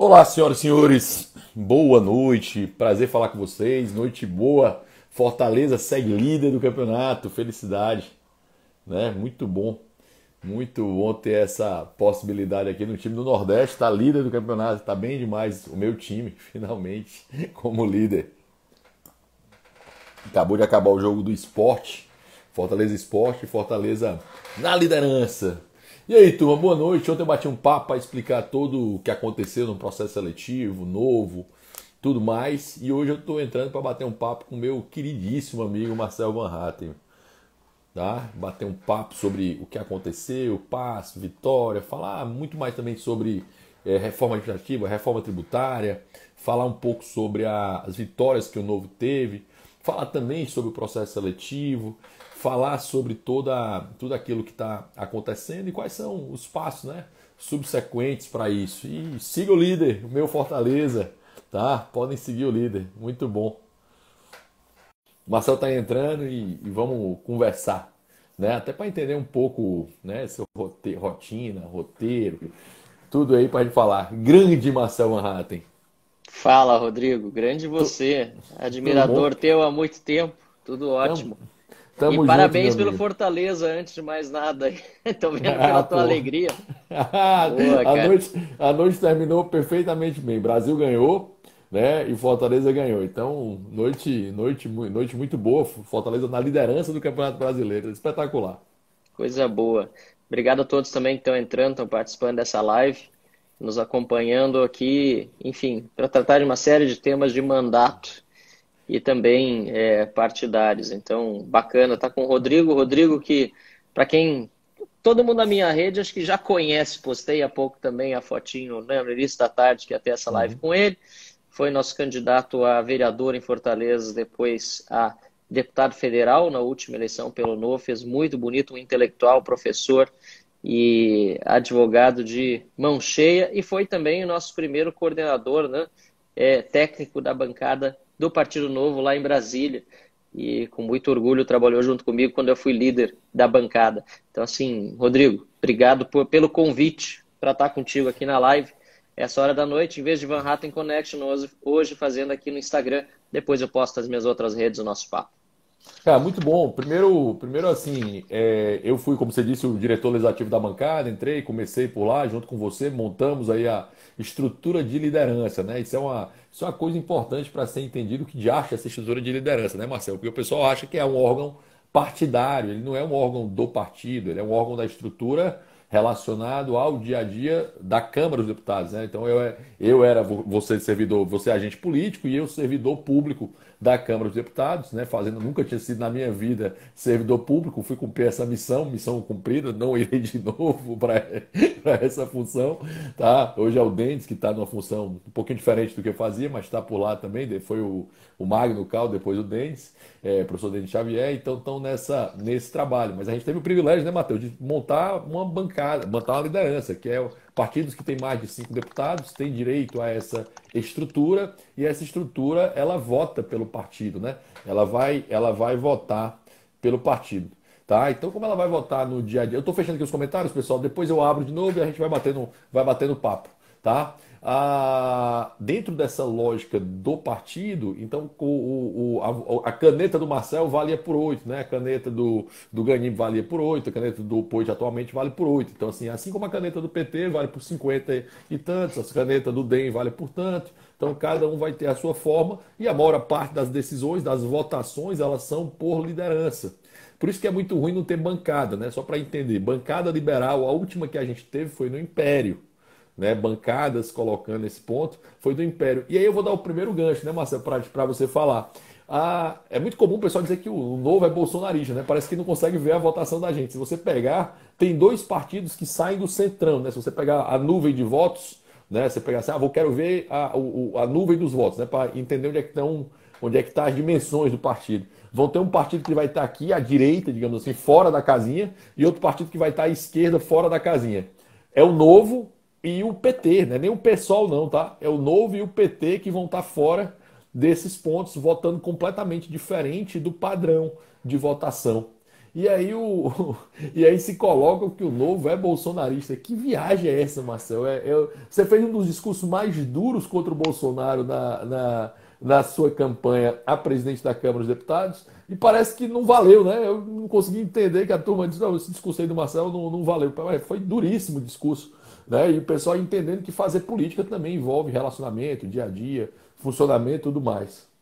Olá, senhoras e senhores, boa noite, prazer falar com vocês, noite boa, Fortaleza segue líder do campeonato, felicidade, né? Muito bom ter essa possibilidade aqui no time do Nordeste, tá líder do campeonato, tá bem demais o meu time, finalmente, como líder. Acabou de acabar o jogo do Sport, Fortaleza Sport, Fortaleza na liderança. E aí, turma, boa noite. Ontem eu bati um papo para explicar todo o que aconteceu no processo seletivo, novo, tudo mais. E hoje eu estou entrando para bater um papo com o meu queridíssimo amigo Marcel Van Hatten, tá? Bater um papo sobre o que aconteceu, passo, vitória, falar muito mais também sobre reforma administrativa, reforma tributária, falar um pouco sobre as vitórias que o Novo teve, falar também sobre o processo seletivo, falar sobre tudo aquilo que está acontecendo e quais são os passos, né, subsequentes para isso. E siga o líder, o meu Fortaleza, tá? Podem seguir o líder, muito bom. O Marcel está entrando e vamos conversar, né? Até para entender um pouco, né, seu rotina, roteiro, tudo aí para a gente falar. Grande Marcel Van Hatten. Fala, Rodrigo. Grande Tu- você. Tudo bom? Admirador teu há muito tempo. Tudo Tamo, ótimo. E tamo junto, meu parabéns pelo amigo. Fortaleza, antes de mais nada. Tô vendo pela tua Pô. alegria. Boa, A cara. noite, a noite terminou perfeitamente bem. Brasil ganhou, né? E Fortaleza ganhou. Então, noite muito boa. Fortaleza na liderança do Campeonato Brasileiro. Espetacular. Coisa boa. Obrigado a todos também que estão entrando, estão participando dessa live, nos acompanhando aqui, enfim, para tratar de uma série de temas de mandato e também partidários. Então, bacana estar com o Rodrigo. Rodrigo, que, para quem todo mundo na minha rede acho que já conhece, postei há pouco também a fotinho, né, no início da tarde, que ia ter essa live Uhum. com ele. Foi nosso candidato a vereador em Fortaleza, depois a deputado federal na última eleição pelo Novo. Fez muito bonito, um intelectual, professor e advogado de mão cheia. E foi também o nosso primeiro coordenador, né, técnico da bancada do Partido Novo lá em Brasília e com muito orgulho trabalhou junto comigo quando eu fui líder da bancada. Então, assim, Rodrigo, obrigado pelo convite para estar contigo aqui na live. Essa hora da noite, em vez de Van Hatten Connection, hoje fazendo aqui no Instagram. Depois eu posto nas minhas outras redes o nosso papo. Cara, muito bom. Primeiro assim, eu fui, como você disse, o diretor legislativo da bancada, entrei, comecei por lá, junto com você, montamos aí a estrutura de liderança, né? Isso é uma coisa importante para ser entendido o que de acha essa estrutura de liderança, né, Marcelo? Porque o pessoal acha que é um órgão partidário, ele não é um órgão do partido, ele é um órgão da estrutura relacionado ao dia a dia da Câmara dos Deputados, né? Então eu era você servidor, você agente político e eu servidor público da Câmara dos Deputados, né? Nunca tinha sido na minha vida servidor público, fui cumprir essa missão cumprida, não irei de novo para essa função, tá? Hoje é o Dentes que está numa função um pouquinho diferente do que eu fazia, mas está por lá também. Foi o Magno Cal, depois o Dentes, professor Denis Xavier, então estão nesse trabalho. Mas a gente teve o privilégio, né, Matheus, de montar uma bancada, montar uma liderança, que é partidos que têm mais de 5 deputados têm direito a essa estrutura, e essa estrutura ela vota pelo partido, né? Ela vai votar pelo partido. Tá? Então, como ela vai votar no dia a dia? Eu estou fechando aqui os comentários, pessoal. Depois eu abro de novo e a gente vai batendo papo. Tá? Dentro dessa lógica do partido, então a caneta do Marcel valia por 8, né? A caneta do Ganim valia por 8, a caneta do Poit atualmente vale por 8. Então, assim como a caneta do PT vale por 50 e tantos, a caneta do DEM vale por tanto. Então, cada um vai ter a sua forma e a maior parte das decisões, das votações, elas são por liderança. Por isso que é muito ruim não ter bancada, né? Só para entender, bancada liberal, a última que a gente teve foi no Império, né? Bancadas colocando esse ponto, foi do Império. E aí eu vou dar o primeiro gancho, né, Marcelo, para você falar. É muito comum o pessoal dizer que o Novo é bolsonarista, né? Parece que não consegue ver a votação da gente. Se você pegar, tem dois partidos que saem do centrão, né? Se você pegar a nuvem de votos, né? Você pegar assim, quero ver a nuvem dos votos, né? Para entender onde é que tá as dimensões do partido. Vão ter um partido que vai estar aqui à direita, digamos assim, fora da casinha, e outro partido que vai estar à esquerda, fora da casinha. É o Novo e o PT, né? Nem o PSOL não, tá? É o Novo e o PT que vão estar fora desses pontos, votando completamente diferente do padrão de votação. E aí, e aí se coloca que o Novo é bolsonarista. Que viagem é essa, Marcel? Você fez um dos discursos mais duros contra o Bolsonaro na sua campanha a presidente da Câmara dos Deputados e parece que não valeu, né? Eu não consegui entender que a turma disse, não, esse discurso aí do Marcel não valeu. Foi duríssimo o discurso, né? E o pessoal entendendo que fazer política também envolve relacionamento, dia a dia, funcionamento e tudo mais.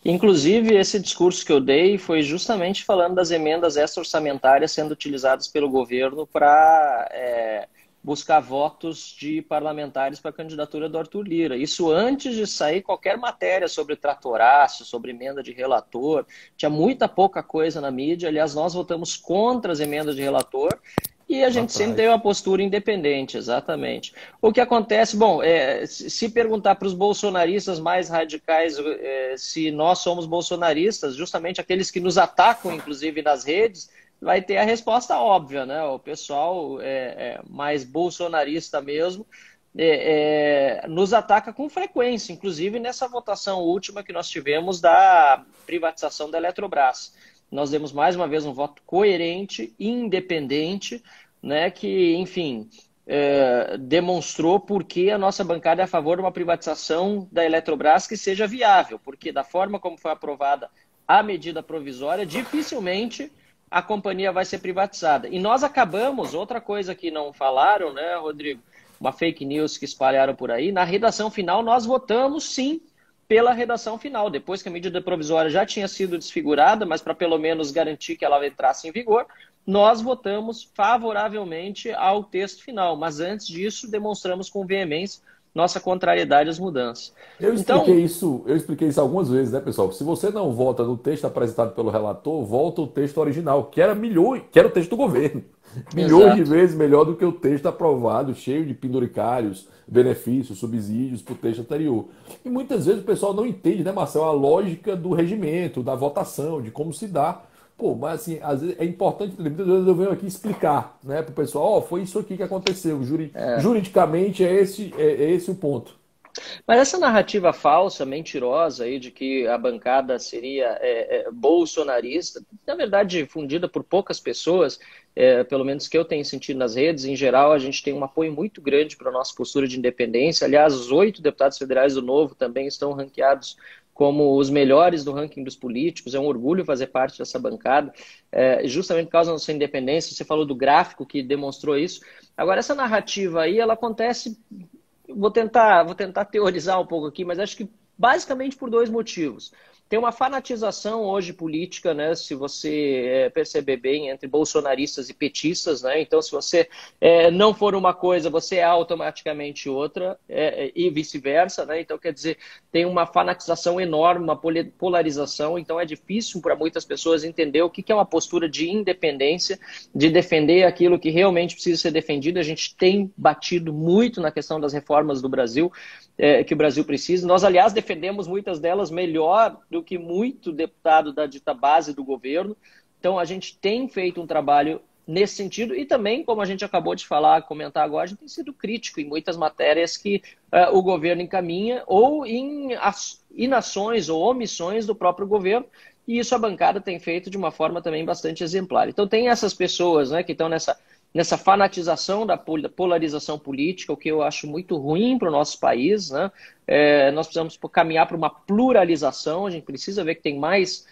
Inclusive, esse discurso que eu dei foi justamente falando das emendas extra-orçamentárias sendo utilizadas pelo governo para buscar votos de parlamentares para a candidatura do Arthur Lira. Isso antes de sair qualquer matéria sobre tratoraço, sobre emenda de relator. Tinha muita pouca coisa na mídia. Aliás, nós votamos contra as emendas de relator. E a gente sempre teve uma postura independente, exatamente. O que acontece, bom, se perguntar para os bolsonaristas mais radicais se nós somos bolsonaristas, justamente aqueles que nos atacam, inclusive nas redes, vai ter a resposta óbvia, né? O pessoal mais bolsonarista mesmo nos ataca com frequência, inclusive nessa votação última que nós tivemos da privatização da Eletrobras. Nós demos mais uma vez um voto coerente, independente, né, que, enfim, demonstrou por que a nossa bancada é a favor de uma privatização da Eletrobras que seja viável, porque da forma como foi aprovada a medida provisória, dificilmente a companhia vai ser privatizada. E nós acabamos, outra coisa que não falaram, né, Rodrigo, uma fake news que espalharam por aí, na redação final nós votamos sim pela redação final, depois que a medida provisória já tinha sido desfigurada, mas para pelo menos garantir que ela entrasse em vigor, nós votamos favoravelmente ao texto final, mas antes disso demonstramos com veemência nossa contrariedade às mudanças. Eu expliquei isso algumas vezes, né, pessoal? Se você não vota no texto apresentado pelo relator, volta o texto original, que era que era o texto do governo. Milhões de vezes melhor do que o texto aprovado, cheio de penduricários, benefícios, subsídios para o texto anterior. E muitas vezes o pessoal não entende, né, Marcelo, a lógica do regimento, da votação, de como se dá. Pô, mas assim, às vezes é importante entender. Muitas vezes eu venho aqui explicar, né, para o pessoal, foi isso aqui que aconteceu. Juridicamente é esse o ponto. Mas essa narrativa falsa, mentirosa aí de que a bancada seria bolsonarista, na verdade difundida por poucas pessoas, pelo menos que eu tenho sentido nas redes, em geral a gente tem um apoio muito grande para a nossa postura de independência. Aliás, os 8 deputados federais do Novo também estão ranqueados como os melhores do ranking dos políticos. É um orgulho fazer parte dessa bancada, justamente por causa da nossa independência. Você falou do gráfico que demonstrou isso. Agora, essa narrativa aí, ela acontece... Vou tentar teorizar um pouco aqui, mas acho que basicamente por 2 motivos. Tem uma fanatização hoje política, né, se você perceber bem, entre bolsonaristas e petistas, né? Então, se você não for uma coisa, você é automaticamente outra, e vice-versa, né? Então, quer dizer, tem uma fanatização enorme, uma polarização, então é difícil para muitas pessoas entender o que é uma postura de independência, de defender aquilo que realmente precisa ser defendido. A gente tem batido muito na questão das reformas do Brasil, que o Brasil precisa. Nós, aliás, defendemos muitas delas melhor do que muito deputado da dita base do governo. Então, a gente tem feito um trabalho nesse sentido e também, como a gente acabou de falar, comentar agora, a gente tem sido crítico em muitas matérias que o governo encaminha ou em inações ou omissões do próprio governo, e isso a bancada tem feito de uma forma também bastante exemplar. Então, tem essas pessoas, né, que estão nessa fanatização da polarização política, o que eu acho muito ruim para o nosso país, né? Nós precisamos caminhar para uma pluralização, a gente precisa ver que tem mais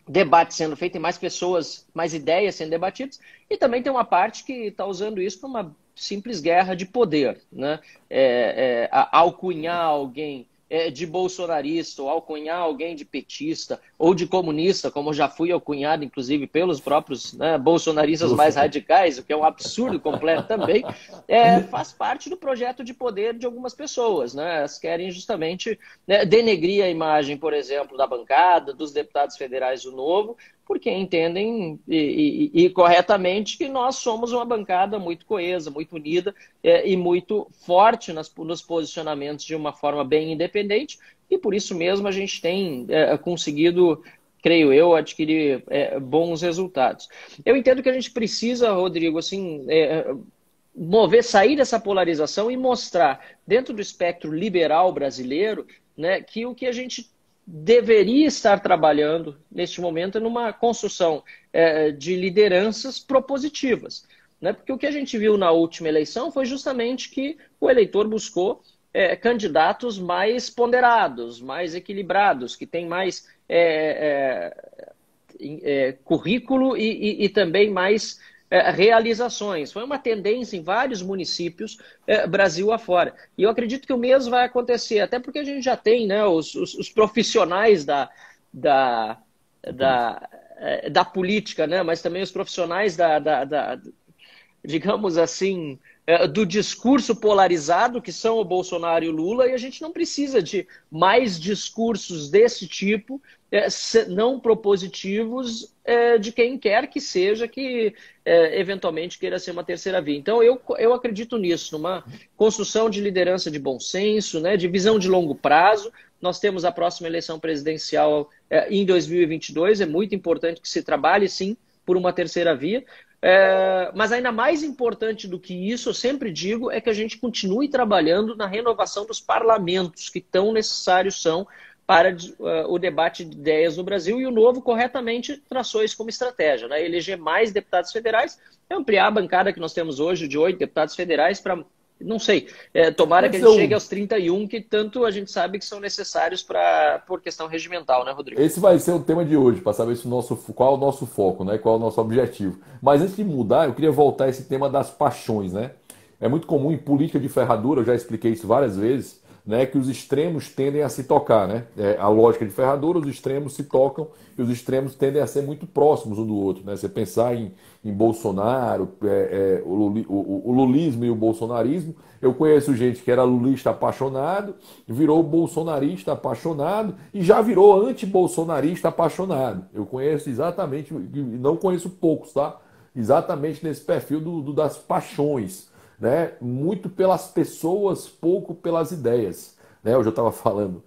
debate sendo feito, tem mais pessoas, mais ideias sendo debatidas, e também tem uma parte que está usando isso para uma simples guerra de poder, né? Alcunhar alguém de bolsonarista, ou alcunhar alguém de petista ou de comunista, como já fui alcunhado, inclusive, pelos próprios, né, bolsonaristas mais radicais, o que é um absurdo completo também, faz parte do projeto de poder de algumas pessoas, né? Elas querem justamente, né, denegrir a imagem, por exemplo, da bancada, dos deputados federais do Novo, porque entendem e corretamente que nós somos uma bancada muito coesa, muito unida e muito forte nos posicionamentos de uma forma bem independente, e por isso mesmo a gente tem conseguido, creio eu, adquirir bons resultados. Eu entendo que a gente precisa, Rodrigo, assim, sair dessa polarização e mostrar, dentro do espectro liberal brasileiro, né, que o que a gente deveria estar trabalhando, neste momento, numa construção de lideranças propositivas. Né? Porque o que a gente viu na última eleição foi justamente que o eleitor buscou candidatos mais ponderados, mais equilibrados, que têm mais currículo e também mais realizações. Foi uma tendência em vários municípios Brasil afora. E eu acredito que o mesmo vai acontecer, até porque a gente já tem, né, os profissionais da política, né, mas também os profissionais digamos assim, do discurso polarizado, que são o Bolsonaro e o Lula, e a gente não precisa de mais discursos desse tipo, não propositivos, de quem quer que seja que eventualmente queira ser uma terceira via. Então, eu acredito nisso, numa construção de liderança de bom senso, né, de visão de longo prazo. Nós temos a próxima eleição presidencial em 2022, é muito importante que se trabalhe, sim, por uma terceira via. Mas ainda mais importante do que isso, eu sempre digo, é que a gente continue trabalhando na renovação dos parlamentos, que tão necessários são para o debate de ideias no Brasil, e o Novo corretamente traçou isso como estratégia, né? Eleger mais deputados federais, ampliar a bancada que nós temos hoje de 8 deputados federais para, não sei, tomara que a gente chegue aos 31, que tanto a gente sabe que são necessários por questão regimental, né, Rodrigo? Esse vai ser o tema de hoje, para saber qual é o nosso foco, né? Qual é o nosso objetivo. Mas antes de mudar, eu queria voltar a esse tema das paixões, né? É muito comum em política de ferradura, eu já expliquei isso várias vezes, né, que os extremos tendem a se tocar, né? A lógica de ferradura, os extremos se tocam e os extremos tendem a ser muito próximos um do outro, né? Você pensar em Bolsonaro, o lulismo e o bolsonarismo. Eu conheço gente que era lulista apaixonado, virou bolsonarista apaixonado e já virou anti-bolsonarista apaixonado. Eu conheço exatamente, não conheço poucos, tá? Exatamente nesse perfil das paixões, né? Muito pelas pessoas, pouco pelas ideias. Né? Hoje eu estava falando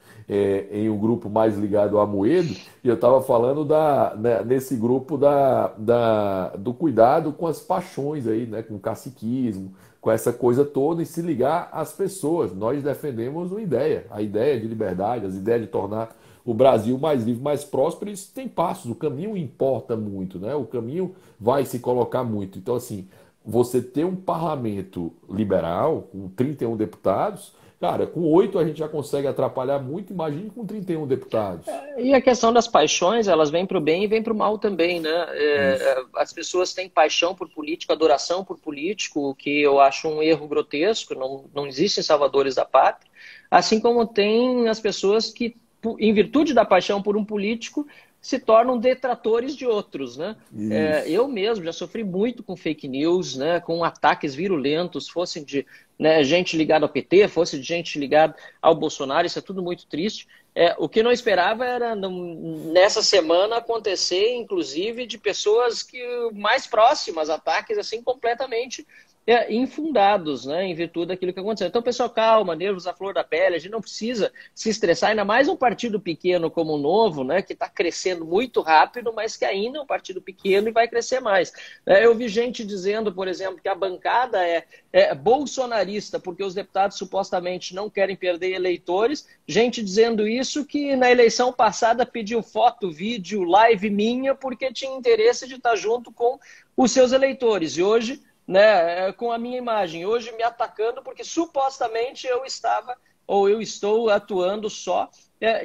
em um grupo mais ligado a Amoedo, e eu estava falando nesse grupo do cuidado com as paixões, aí, né? Com o caciquismo, com essa coisa toda, e se ligar às pessoas. Nós defendemos uma ideia, a ideia de liberdade, as ideias de tornar o Brasil mais livre, mais próspero. Isso tem passos, o caminho importa muito, né? O caminho vai se colocar muito. Então, assim, você ter um parlamento liberal, com 31 deputados, cara, com 8 a gente já consegue atrapalhar muito, imagine com 31 deputados. E a questão das paixões, elas vêm para o bem e vêm para o mal também, né? As pessoas têm paixão por político, adoração por político, o que eu acho um erro grotesco, não existem salvadores da pátria, assim como tem as pessoas que, em virtude da paixão por um político, se tornam detratores de outros, né? Eu mesmo já sofri muito com fake news, né? Com ataques virulentos, fossem de gente ligada ao PT, fosse de gente ligada ao Bolsonaro. Isso é tudo muito triste. O que não esperava era, nessa semana, acontecer, inclusive, de pessoas mais próximas, ataques assim completamente infundados, né, em virtude daquilo que aconteceu. Então, pessoal, calma, nervos à flor da pele, a gente não precisa se estressar, ainda mais um partido pequeno como o Novo, né, que está crescendo muito rápido, mas que ainda é um partido pequeno e vai crescer mais. Eu vi gente dizendo, por exemplo, que a bancada é bolsonarista porque os deputados supostamente não querem perder eleitores, gente dizendo isso que na eleição passada pediu foto, vídeo, live minha porque tinha interesse de estar junto com os seus eleitores, e hoje, né, com a minha imagem, hoje me atacando porque supostamente eu estou atuando só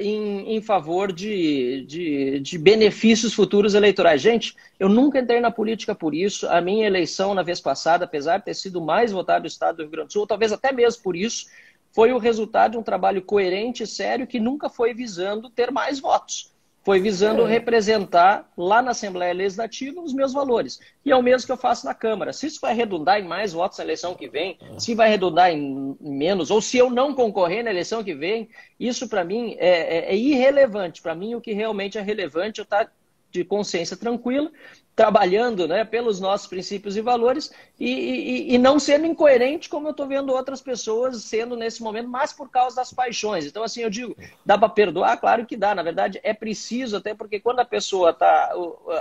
em favor de benefícios futuros eleitorais. Gente, eu nunca entrei na política por isso. A minha eleição na vez passada, apesar de ter sido mais votado do estado do Rio Grande do Sul, talvez até mesmo por isso, foi o resultado de um trabalho coerente e sério que nunca foi visando ter mais votos. Foi visando representar lá na Assembleia Legislativa os meus valores. E é o mesmo que eu faço na Câmara. Se isso vai redundar em mais votos na eleição que vem, se vai redundar em menos, ou se eu não concorrer na eleição que vem, isso para mim é irrelevante. Para mim o que realmente é relevante é eu estar de consciência tranquila, trabalhando, né, pelos nossos princípios e valores e não sendo incoerente como eu estou vendo outras pessoas sendo nesse momento, mas por causa das paixões. Então, assim, eu digo, dá para perdoar? Claro que dá. Na verdade, é preciso, até porque quando a pessoa está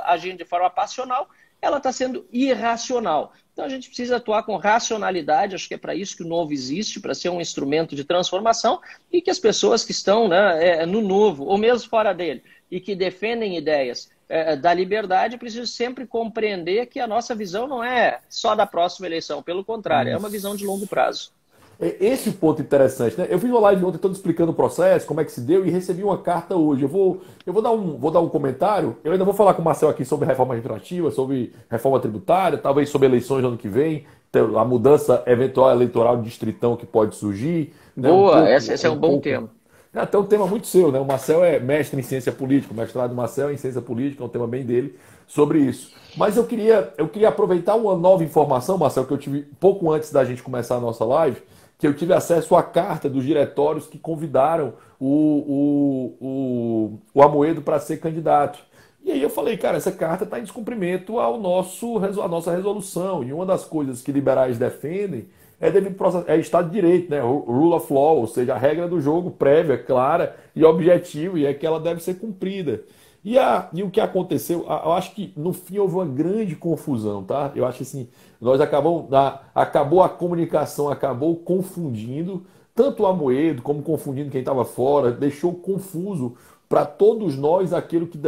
agindo de forma passional, ela está sendo irracional. Então a gente precisa atuar com racionalidade, acho que é para isso que o novo existe, para ser um instrumento de transformação, e que as pessoas que estão, né, no novo, ou mesmo fora dele, e que defendem ideias da liberdade, precisam sempre compreender que a nossa visão não é só da próxima eleição, pelo contrário, é uma visão de longo prazo. Esse é o ponto interessante, né? Eu fiz uma live ontem todo explicando o processo, como é que se deu, e recebi uma carta hoje. Vou dar um comentário. Eu ainda vou falar com o Marcel aqui sobre reforma administrativa, sobre reforma tributária, talvez sobre eleições no ano que vem, a mudança eventual eleitoral de distritão que pode surgir. Né? Boa, esse é um bom tema. Até um tema muito seu, né? O Marcel é mestre em ciência política, o mestrado do Marcel é em ciência política, é um tema bem dele sobre isso. Mas eu queria aproveitar uma nova informação, Marcel, que eu tive pouco antes da gente começar a nossa live, que eu tive acesso à carta dos diretórios que convidaram o Amoedo para ser candidato. E aí eu falei, cara, essa carta está em descumprimento à nossa resolução. E uma das coisas que liberais defendem é Estado de Direito, né? O rule of law, ou seja, a regra do jogo prévia, clara e objetiva, e é que ela deve ser cumprida. E o que aconteceu, eu acho que no fim houve uma grande confusão, tá? Eu acho que assim, acabou a comunicação, acabou confundindo tanto o Amoedo como confundindo quem estava fora, deixou confuso para todos nós aquilo que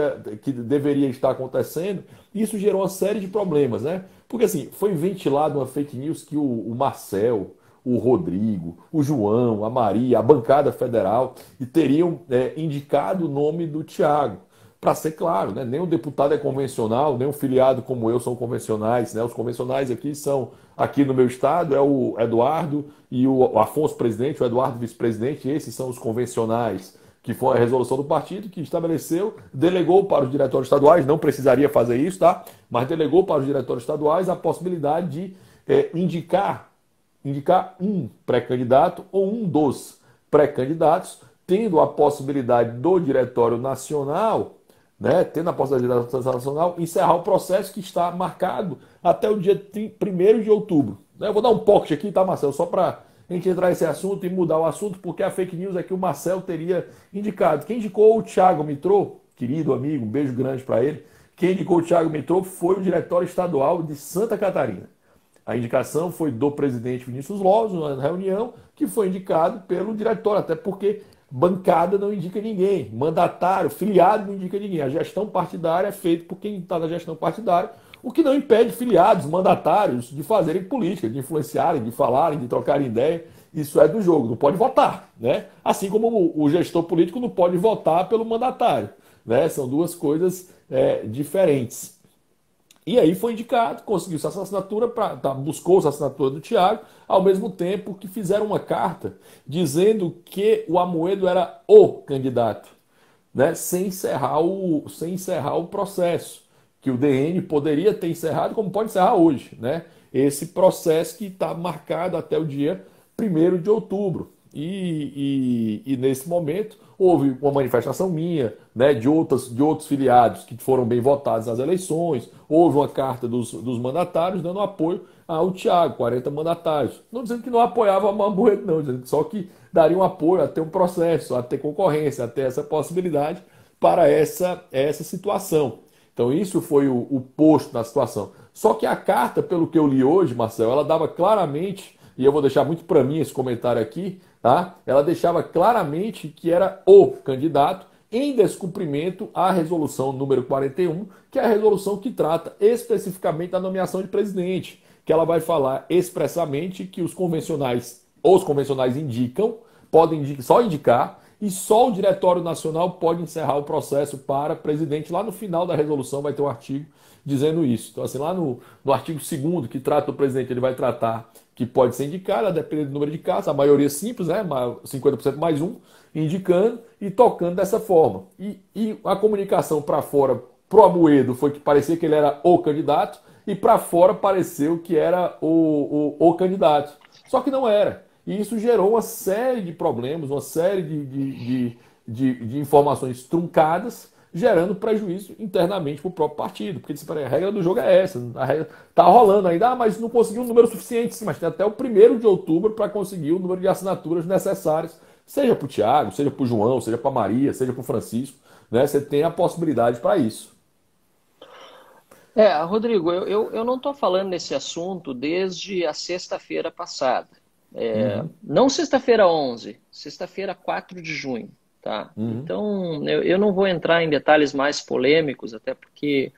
deveria estar acontecendo, e isso gerou uma série de problemas, né? Porque assim, foi ventilado uma fake news que o Marcel, o Rodrigo, o João, a Maria, a bancada federal, e teriam indicado o nome do Thiago. Para ser claro, né? Nem o deputado é convencional, nem um filiado como eu são convencionais. Né? Os convencionais aqui no meu estado, é o Eduardo e o Afonso presidente, o Eduardo vice-presidente, esses são os convencionais, que foi a resolução do partido que estabeleceu, delegou para os diretórios estaduais, não precisaria fazer isso, tá? Mas delegou para os diretórios estaduais a possibilidade de indicar um pré-candidato ou um dos pré-candidatos, tendo a possibilidade do Diretório Nacional, né, tendo a possibilidade do Diretório Nacional, encerrar o processo que está marcado até o dia 1º de outubro. Eu vou dar um pocket aqui, tá, Marcelo? Só para a gente entrar nesse assunto e mudar o assunto, porque a fake news é que o Marcel teria indicado. Quem indicou o Thiago Mitrô, querido amigo, um beijo grande para ele, quem indicou o Thiago Mitrô foi o Diretório Estadual de Santa Catarina. A indicação foi do presidente Vinícius Loves, na reunião, que foi indicado pelo diretório, até porque bancada não indica ninguém, mandatário, filiado não indica ninguém. A gestão partidária é feita por quem está na gestão partidária, o que não impede filiados, mandatários de fazerem política, de influenciarem, de falarem, de trocarem ideia. Isso é do jogo, não pode votar, né? Assim como o gestor político não pode votar pelo mandatário, né? São duas coisas diferentes. E aí foi indicado, conseguiu essa assinatura, buscou essa assinatura do Thiago, ao mesmo tempo que fizeram uma carta dizendo que o Amoedo era o candidato, né? Sem encerrar o processo, que o DN poderia ter encerrado, como pode encerrar hoje, né? Esse processo que está marcado até o dia 1º de outubro. E nesse momento houve uma manifestação minha, né, de outros filiados que foram bem votados nas eleições, houve uma carta dos mandatários dando apoio ao Thiago, 40 mandatários. Não dizendo que não apoiava a Amoedo, não, dizendo só que daria um apoio a ter um processo, a ter concorrência, a ter essa possibilidade para essa situação. Então isso foi o posto na situação. Só que a carta, pelo que eu li hoje, Marcel, ela dava claramente, e eu vou deixar muito para mim esse comentário aqui, tá? Ela deixava claramente que era o candidato em descumprimento à resolução número 41, que é a resolução que trata especificamente da nomeação de presidente, que ela vai falar expressamente que os convencionais indicam, podem só indicar, e só o Diretório Nacional pode encerrar o processo para presidente. Lá no final da resolução vai ter um artigo dizendo isso. Então, assim, lá no artigo 2º, que trata o presidente, ele vai tratar que pode ser indicado, a depender do número de casos, a maioria simples, né, 50% mais um, indicando e tocando dessa forma. E a comunicação para fora, pro Amoedo, foi que parecia que ele era o candidato, e para fora pareceu que era o candidato. Só que não era. E isso gerou uma série de problemas, uma série de informações truncadas, gerando prejuízo internamente para o próprio partido. Porque a regra do jogo é essa. A regra está rolando ainda, mas não conseguiu um número suficiente. Sim, mas tem até o 1º de outubro para conseguir o número de assinaturas necessárias, seja para o Thiago, seja para o João, seja para a Maria, seja para o Francisco. Né? Você tem a possibilidade para isso. Rodrigo, eu não estou falando nesse assunto desde a sexta-feira passada. Uhum, Não sexta-feira 11, sexta-feira 4 de junho, tá? uhum, Então, eu não vou entrar em detalhes mais polêmicos, até porque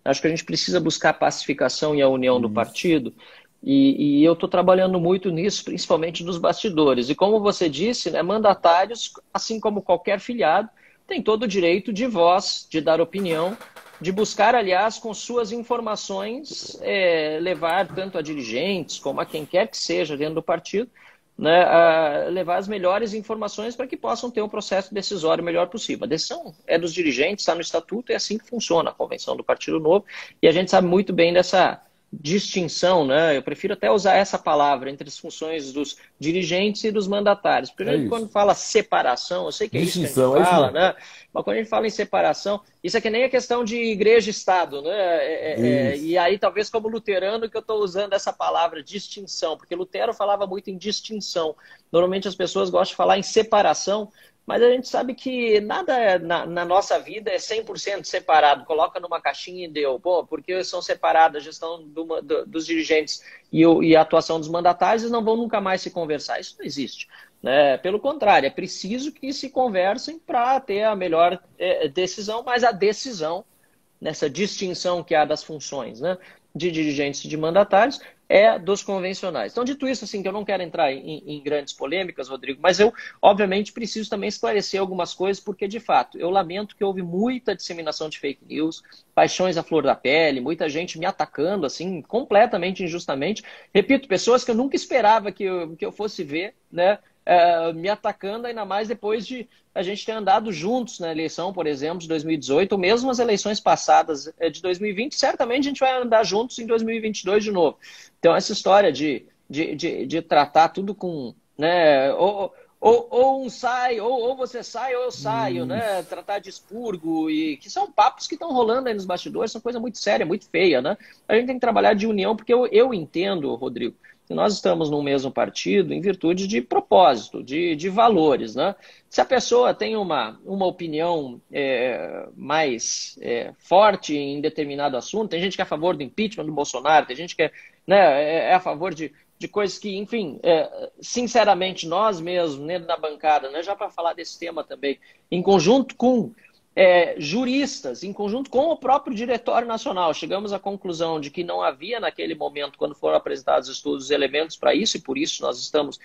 acho que a gente precisa buscar a pacificação e a união do isso. partido, e eu estou trabalhando muito nisso, principalmente nos bastidores. E como você disse, né, mandatários, assim como qualquer filiado, têm todo o direito de voz, de dar opinião, de buscar, aliás, com suas informações, levar tanto a dirigentes como a quem quer que seja dentro do partido, né, a levar as melhores informações para que possam ter um processo decisório melhor possível. A decisão é dos dirigentes, está no estatuto, é assim que funciona a convenção do Partido Novo, e a gente sabe muito bem dessa distinção, né? Eu prefiro até usar essa palavra entre as funções dos dirigentes e dos mandatários, porque a É gente, quando isso. fala separação, eu sei que é isso que a gente Distinção, é isso fala, mesmo. né? Mas quando a gente fala em separação, isso é que nem a questão de igreja e Estado, né? Isso. E aí, talvez como luterano, que eu estou usando essa palavra distinção, porque Lutero falava muito em distinção. Normalmente as pessoas gostam de falar em separação, mas a gente sabe que nada na nossa vida é 100% separado. Coloca numa caixinha e deu. Pô, porque são separadas a gestão dos dirigentes e a atuação dos mandatários, eles não vão nunca mais se conversar. Isso não existe. Né? Pelo contrário, é preciso que se conversem para ter a melhor decisão, mas a decisão, nessa distinção que há das funções, né, de dirigentes e de mandatários, é dos convencionais. Então, dito isso, assim, que eu não quero entrar em grandes polêmicas, Rodrigo, mas eu, obviamente, preciso também esclarecer algumas coisas, porque, de fato, eu lamento que houve muita disseminação de fake news, paixões à flor da pele, muita gente me atacando, assim, completamente injustamente. Repito, pessoas que eu nunca esperava que eu fosse ver, né, me atacando, ainda mais depois de a gente ter andado juntos na eleição, por exemplo, de 2018, ou mesmo as eleições passadas de 2020, certamente a gente vai andar juntos em 2022 de novo. Então, essa história de tratar tudo com, né, ou um sai, ou você sai, ou eu saio, né? Isso. Tratar de expurgo, e que são papos que estão rolando aí nos bastidores, são coisa muito séria, muito feia, né? A gente tem que trabalhar de união, porque eu entendo, Rodrigo, que nós estamos no mesmo partido em virtude de propósito, de valores, né? Se a pessoa tem uma opinião mais forte em determinado assunto, tem gente que é a favor do impeachment do Bolsonaro, tem gente que é a favor de coisas que, enfim, sinceramente, nós mesmos, dentro da bancada, né, já para falar desse tema também, em conjunto com juristas, em conjunto com o próprio Diretório Nacional, chegamos à conclusão de que não havia naquele momento, quando foram apresentados estudos, elementos para isso, e por isso nós estamos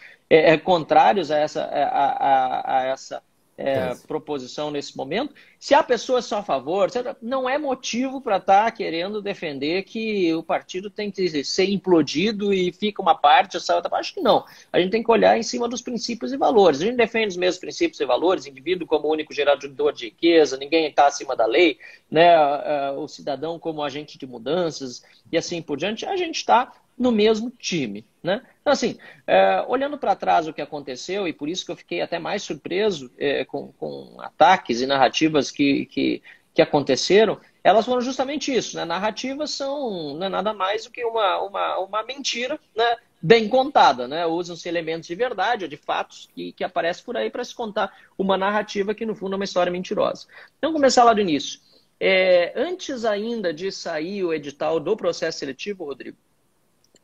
contrários a essa Tese. proposição nesse momento. Se a pessoa é só a favor, não é motivo para estar querendo defender que o partido tem que ser implodido e fica uma parte, essa outra parte. Acho que não. A gente tem que olhar em cima dos princípios e valores. A gente defende os mesmos princípios e valores, indivíduo como único gerador de riqueza, ninguém está acima da lei, né? O cidadão como agente de mudanças e assim por diante. A gente está no mesmo time, né? Então, assim, olhando para trás o que aconteceu, e por isso que eu fiquei até mais surpreso com ataques e narrativas que aconteceram, elas foram justamente isso, né? Narrativas não é nada mais do que uma mentira, né? Bem contada, né? Usam-se elementos de verdade ou de fatos que aparecem por aí para se contar uma narrativa que, no fundo, é uma história mentirosa. Então, começar lá do início. Antes ainda de sair o edital do processo seletivo, Rodrigo,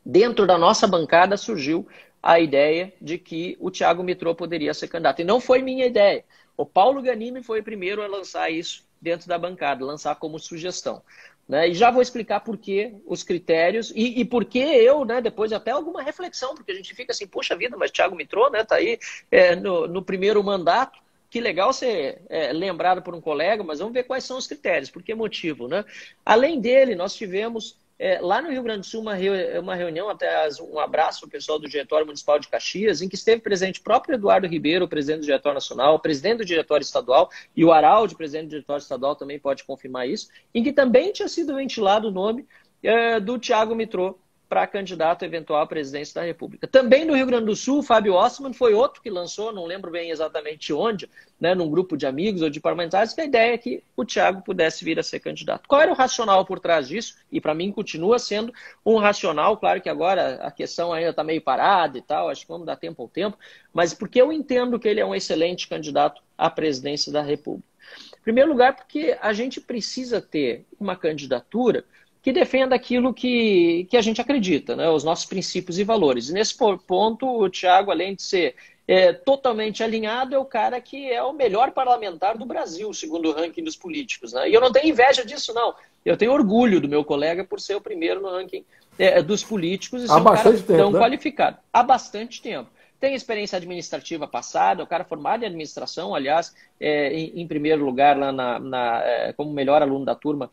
dentro da nossa bancada surgiu a ideia de que o Thiago Mitrô poderia ser candidato. E não foi minha ideia. O Paulo Ganimi foi o primeiro a lançar isso dentro da bancada, lançar como sugestão. Né? E já vou explicar por que os critérios e por que eu, né, depois até alguma reflexão, porque a gente fica assim, poxa vida, mas Thiago Mitrô, né, tá aí no primeiro mandato. Que legal ser lembrado por um colega, mas vamos ver quais são os critérios, por que motivo, né? Além dele, nós tivemos lá no Rio Grande do Sul, uma reunião, até um abraço para o pessoal do Diretório Municipal de Caxias, em que esteve presente o próprio Eduardo Ribeiro, presidente do Diretório Nacional, o presidente do Diretório Estadual, e o Araldi, presidente do Diretório Estadual, também pode confirmar isso, em que também tinha sido ventilado o nome do Thiago Mitrô para candidato eventual à presidência da República. Também no Rio Grande do Sul, o Fábio Ossmann foi outro que lançou, não lembro bem exatamente onde, né, num grupo de amigos ou de parlamentares, que a ideia é que o Thiago pudesse vir a ser candidato. Qual era o racional por trás disso? E para mim continua sendo um racional, claro que agora a questão ainda está meio parada e tal, acho que vamos dar tempo ao tempo, mas porque eu entendo que ele é um excelente candidato à presidência da República. Em primeiro lugar, porque a gente precisa ter uma candidatura que defenda aquilo que a gente acredita, né? Os nossos princípios e valores. E nesse ponto, o Thiago, além de ser totalmente alinhado, é o cara que é o melhor parlamentar do Brasil, segundo o ranking dos políticos, né? E eu não tenho inveja disso, não. Eu tenho orgulho do meu colega por ser o primeiro no ranking dos políticos e ser Há um cara bastante tempo, tão né? qualificado. Há bastante tempo. Tem experiência administrativa passada, o cara formado em administração, aliás, em primeiro lugar lá como melhor aluno da turma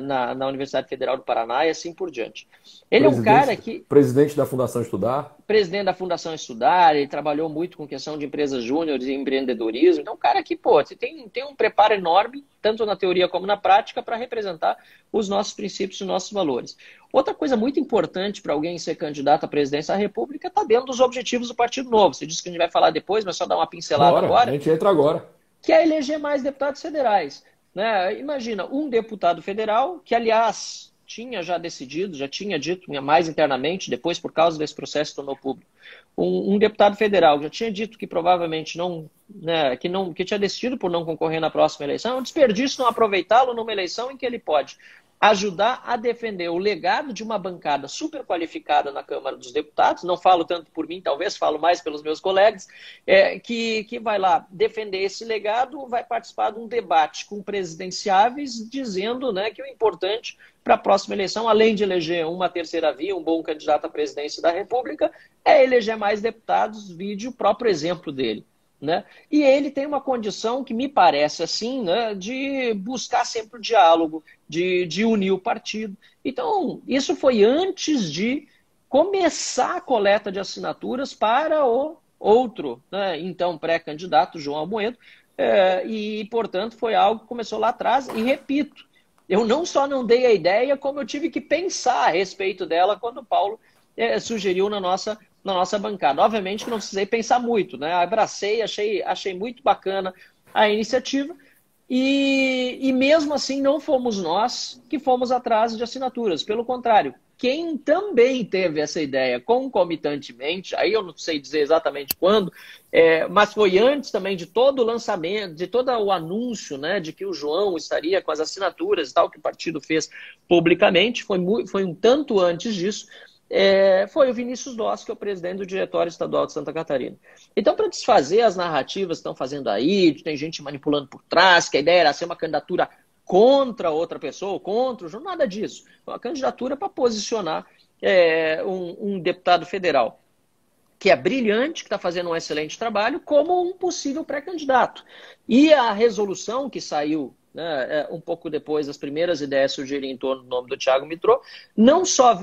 na Universidade Federal do Paraná e assim por diante. Ele é um cara que Presidente da Fundação Estudar. presidente da Fundação Estudar, ele trabalhou muito com questão de empresas júniores e empreendedorismo. Então, um cara que, pô, você tem um preparo enorme, tanto na teoria como na prática, para representar os nossos princípios e os nossos valores. Outra coisa muito importante para alguém ser candidato à presidência da República está dentro dos objetivos do Partido Novo. Você disse que a gente vai falar depois, mas só dar uma pincelada agora. A gente entra agora. Que é eleger mais deputados federais. Né? Imagina, um deputado federal, que, aliás, tinha já decidido, já tinha dito mais internamente, depois, por causa desse processo, tornou público. Um deputado federal já tinha dito que provavelmente não, né, que tinha decidido por não concorrer na próxima eleição. É um desperdício não aproveitá-lo numa eleição em que ele pode ajudar a defender o legado de uma bancada super qualificada na Câmara dos Deputados, não falo tanto por mim, talvez falo mais pelos meus colegas, que vai lá defender esse legado, vai participar de um debate com presidenciáveis, dizendo, né, que o importante para a próxima eleição, além de eleger uma terceira via, um bom candidato à presidência da República, é eleger mais deputados, vide o próprio exemplo dele. Né? E ele tem uma condição que me parece assim, né, de buscar sempre o diálogo, de unir o partido. Então, isso foi antes de começar a coleta de assinaturas para o outro, né, então pré-candidato, João Almoedo, e, portanto, foi algo que começou lá atrás. E, repito, eu não só não dei a ideia, como eu tive que pensar a respeito dela quando o Paulo sugeriu na nossa bancada. Obviamente que não precisei pensar muito, né? Abracei, achei muito bacana a iniciativa e mesmo assim não fomos nós que fomos atrás de assinaturas. Pelo contrário, quem também teve essa ideia concomitantemente, aí eu não sei dizer exatamente quando, mas foi antes também de todo o lançamento, de todo o anúncio, né, de que o João estaria com as assinaturas e tal, que o partido fez publicamente, foi um tanto antes disso, foi o Vinícius Doss, que é o presidente do Diretório Estadual de Santa Catarina. Então, para desfazer as narrativas que estão fazendo aí, tem gente manipulando por trás, que a ideia era ser uma candidatura contra outra pessoa, contra o João, nada disso. Uma candidatura para posicionar um deputado federal que é brilhante, que está fazendo um excelente trabalho, como um possível pré-candidato. E a resolução que saiu, né, um pouco depois das primeiras ideias surgirem em torno do nome do Thiago Mitrô, não só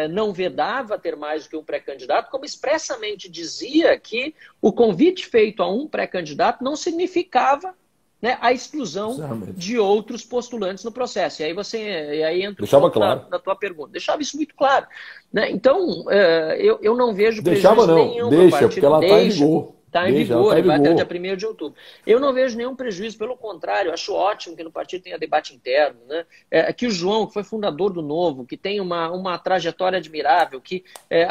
não vedava ter mais do que um pré-candidato, como expressamente dizia que o convite feito a um pré-candidato não significava, né, a exclusão de outros postulantes no processo. E aí entra Deixava claro na tua pergunta. Deixava isso muito claro. Né? Então, eu não vejo prejuízo nenhum. Deixa, porque ela está em vigor. Está em vigor, vai até o dia 1º de outubro. Eu não vejo nenhum prejuízo, pelo contrário, acho ótimo que no partido tenha debate interno, né? Que o João, que foi fundador do Novo, que tem uma trajetória admirável, que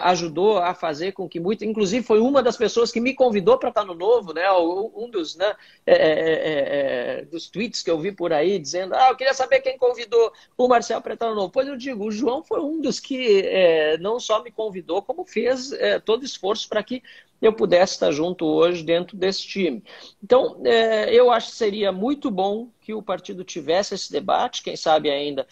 ajudou a fazer com que muito, inclusive foi uma das pessoas que me convidou para estar no Novo, né? Um dos, né, dos tweets que eu vi por aí, dizendo, eu queria saber quem convidou o Marcel para estar no Novo. Pois eu digo, o João foi um dos que não só me convidou, como fez todo esforço para que eu pudesse estar junto hoje dentro desse time. Então, eu acho que seria muito bom que o partido tivesse esse debate, quem sabe ainda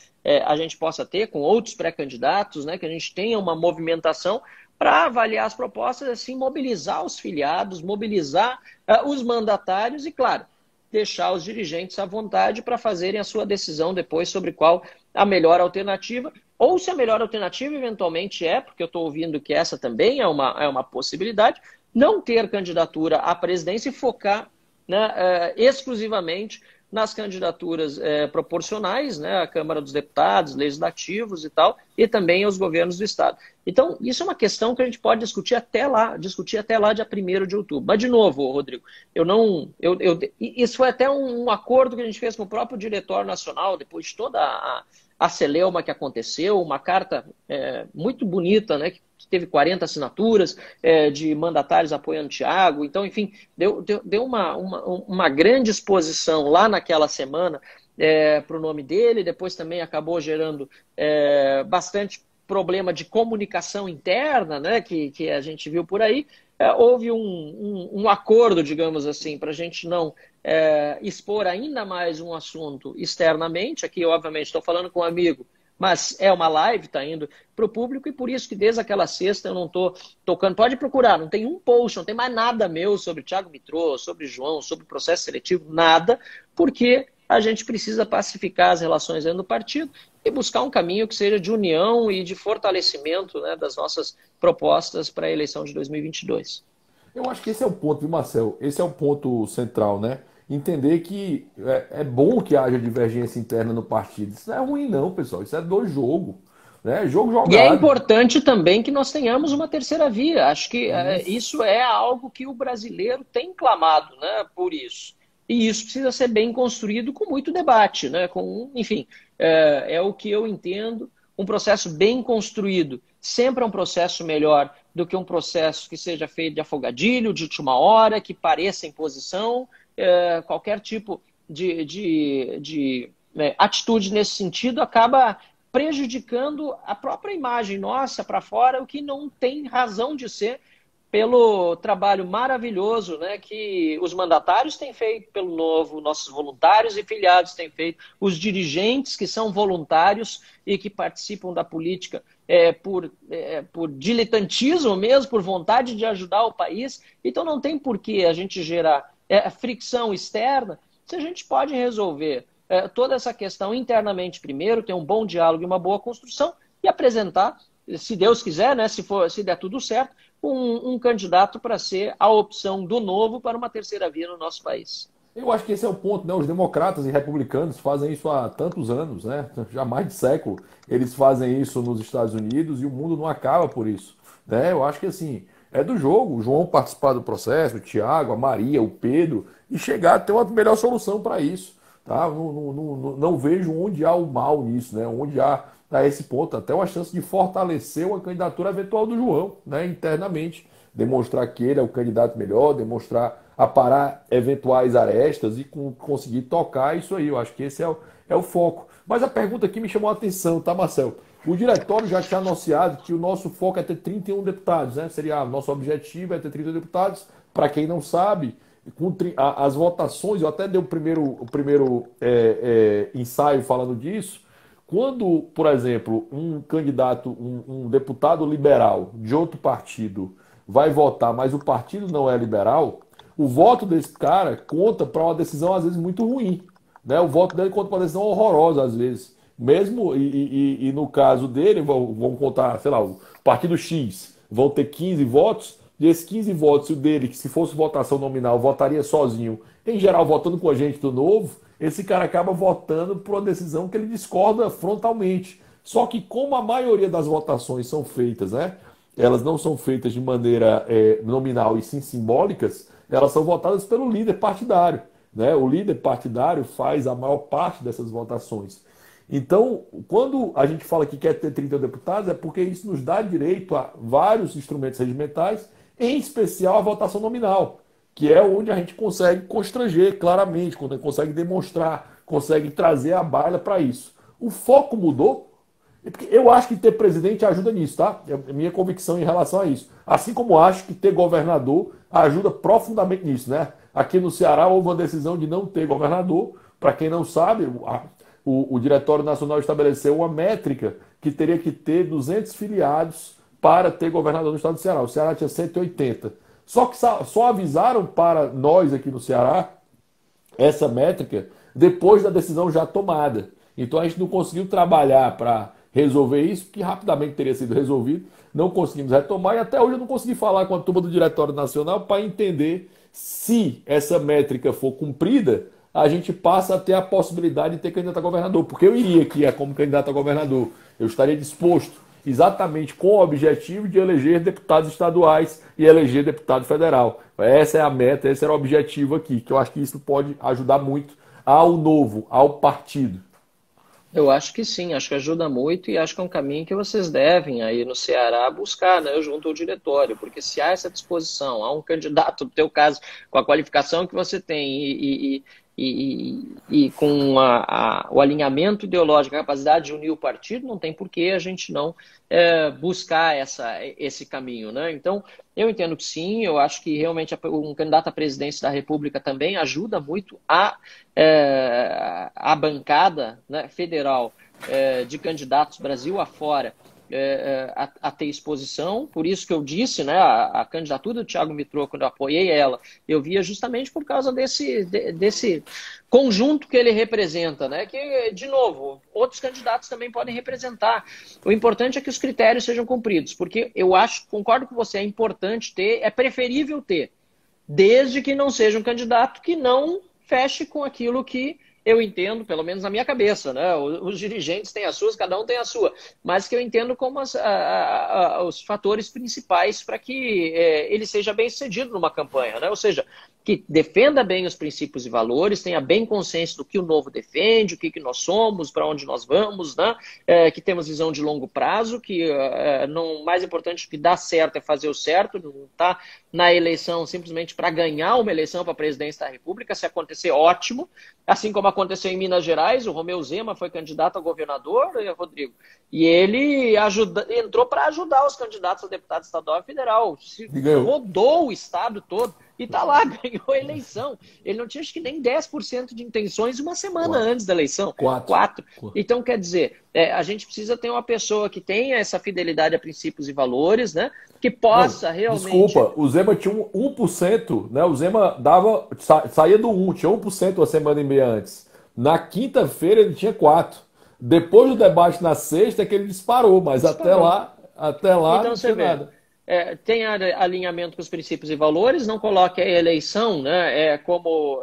a gente possa ter com outros pré-candidatos, né, que a gente tenha uma movimentação para avaliar as propostas, assim, mobilizar os filiados, mobilizar os mandatários e, claro, deixar os dirigentes à vontade para fazerem a sua decisão depois sobre qual a melhor alternativa, ou se a melhor alternativa eventualmente porque eu estou ouvindo que essa também é uma possibilidade, não ter candidatura à presidência e focar, né, exclusivamente nas candidaturas proporcionais, né, à Câmara dos Deputados, legislativos e tal, e também aos governos do Estado. Então, isso é uma questão que a gente pode discutir até lá dia 1º de outubro. Mas, de novo, Rodrigo, isso foi até um acordo que a gente fez com o próprio Diretório Nacional, depois de toda a celeuma que aconteceu, uma carta muito bonita, né, que teve 40 assinaturas de mandatários apoiando o Thiago. Então, enfim, deu uma grande exposição lá naquela semana para o nome dele, depois também acabou gerando bastante problema de comunicação interna, né, que a gente viu por aí. Houve um acordo, digamos assim, para a gente não expor ainda mais um assunto externamente. Aqui, obviamente, estou falando com um amigo, mas é uma live, está indo para o público, e por isso que desde aquela sexta eu não estou tocando. Pode procurar, não tem um post, não tem mais nada meu sobre Thiago Mitrô, sobre João, sobre processo seletivo, nada, porque a gente precisa pacificar as relações dentro do partido e buscar um caminho que seja de união e de fortalecimento, né, das nossas propostas para a eleição de 2022. Eu acho que esse é o ponto, viu, Marcel? Esse é o ponto central, né? Entender que é bom que haja divergência interna no partido. Isso não é ruim, não, pessoal. Isso é do jogo, né? Jogo E é jogado. importante também que nós tenhamos uma terceira via. Acho que Isso. isso é algo que o brasileiro tem clamado, né, por isso. E isso precisa ser bem construído com muito debate, né? Enfim, é o que eu entendo. Um processo bem construído sempre é um processo melhor do que um processo que seja feito de afogadilho, de última hora, que pareça imposição. Qualquer tipo de atitude nesse sentido acaba prejudicando a própria imagem nossa para fora, o que não tem razão de ser, pelo trabalho maravilhoso, né, que os mandatários têm feito pelo Novo, nossos voluntários e filiados têm feito, os dirigentes que são voluntários e que participam da política por diletantismo mesmo, por vontade de ajudar o país. Então não tem por que a gente gerar fricção externa se a gente pode resolver toda essa questão internamente primeiro, ter um bom diálogo e uma boa construção e apresentar, se Deus quiser, né, se der tudo certo, um candidato para ser a opção do Novo para uma terceira via no nosso país. Eu acho que esse é o ponto, né? Os democratas e republicanos fazem isso há tantos anos, né? Já há mais de século. Eles fazem isso nos Estados Unidos e o mundo não acaba por isso, né? Eu acho que assim, é do jogo. O João participar do processo, o Tiago, a Maria, o Pedro, e chegar a ter uma melhor solução para isso, tá? Não vejo onde há o mal nisso, né? Onde há a esse ponto até uma chance de fortalecer uma candidatura eventual do João, né? Internamente, demonstrar que ele é o candidato melhor, demonstrar aparar eventuais arestas e conseguir tocar isso aí. Eu acho que esse é o foco. Mas a pergunta aqui me chamou a atenção, tá, Marcel? O diretório já tinha anunciado que o nosso foco é ter 31 deputados, né? Seria, nosso objetivo é ter 31 deputados. Para quem não sabe, as votações, eu até dei o primeiro ensaio falando disso. Quando, por exemplo, um candidato, um deputado liberal de outro partido vai votar, mas o partido não é liberal, o voto desse cara conta para uma decisão, às vezes, muito ruim. Né? O voto dele conta para uma decisão horrorosa, às vezes. Mesmo, e no caso dele, vamos contar, sei lá, o partido X vão ter 15 votos, e esses 15 votos, o dele, que se fosse votação nominal, votaria sozinho, em geral votando com a gente do Novo, esse cara acaba votando por uma decisão que ele discorda frontalmente. Só que como a maioria das votações são feitas, né? Elas não são feitas de maneira nominal e sim simbólicas, elas são votadas pelo líder partidário. Né? O líder partidário faz a maior parte dessas votações. Então, quando a gente fala que quer ter 30 deputados, é porque isso nos dá direito a vários instrumentos regimentais, em especial a votação nominal, que é onde a gente consegue constranger claramente, quando a gente consegue demonstrar, consegue trazer a baila para isso. O foco mudou. Eu acho que ter presidente ajuda nisso, tá? É a minha convicção em relação a isso. Assim como acho que ter governador ajuda profundamente nisso, né? Aqui no Ceará houve uma decisão de não ter governador. Para quem não sabe, o Diretório Nacional estabeleceu uma métrica que teria que ter 200 filiados para ter governador no estado do Ceará. O Ceará tinha 180. Só que só avisaram para nós aqui no Ceará essa métrica depois da decisão já tomada. Então a gente não conseguiu trabalhar para resolver isso, que rapidamente teria sido resolvido. Não conseguimos retomar e até hoje eu não consegui falar com a turma do Diretório Nacional para entender se essa métrica for cumprida, a gente passa a ter a possibilidade de ter candidato a governador. Porque eu iria aqui como candidato a governador. Eu estaria disposto exatamente com o objetivo de eleger deputados estaduais e eleger deputado federal. Essa é a meta, esse era o objetivo aqui, que eu acho que isso pode ajudar muito ao Novo, ao partido. Eu acho que sim, acho que ajuda muito e acho que é um caminho que vocês devem aí no Ceará buscar, né, junto ao diretório, porque se há essa disposição, há um candidato, no teu caso, com a qualificação que você tem e com o alinhamento ideológico, a capacidade de unir o partido, não tem por que a gente não buscar esse caminho, né? Então, eu entendo que sim, eu acho que realmente um candidato à presidência da República também ajuda muito a bancada, né, federal de candidatos Brasil afora a ter exposição. Por isso que eu disse, né, a candidatura do Thiago Mitrô, quando eu apoiei ela, eu via justamente por causa desse conjunto que ele representa, né? Que, de novo, outros candidatos também podem representar. O importante é que os critérios sejam cumpridos, porque eu concordo com você, é importante ter, é preferível ter, desde que não seja um candidato que não feche com aquilo que eu entendo, pelo menos na minha cabeça, né? Os dirigentes têm as suas, cada um tem a sua, mas que eu entendo como os fatores principais para que ele seja bem sucedido numa campanha, né? Ou seja, que defenda bem os princípios e valores, tenha bem consciência do que o Novo defende, o que nós somos, para onde nós vamos, né? Que temos visão de longo prazo, que não, mais importante que dar certo é fazer o certo, não está na eleição simplesmente para ganhar uma eleição para a presidência da República. Se acontecer, ótimo. Assim como aconteceu em Minas Gerais, o Romeu Zema foi candidato a governador, Rodrigo, e ele entrou para ajudar os candidatos a deputado estadual e federal. Rodou o estado todo e está lá, ganhou a eleição. Ele não tinha, acho que nem 10% de intenções uma semana antes da eleição. 4. Então, quer dizer, a gente precisa ter uma pessoa que tenha essa fidelidade a princípios e valores, né? Que possa realmente... Desculpa, o Zema tinha 1%, né? O Zema saía do 1%, tinha 1% uma semana e meia antes. Na quinta-feira ele tinha 4%. Depois do debate na sexta é que ele disparou, mas até lá então, não tinha nada. Tenha alinhamento com os princípios e valores, não coloque a eleição, né, como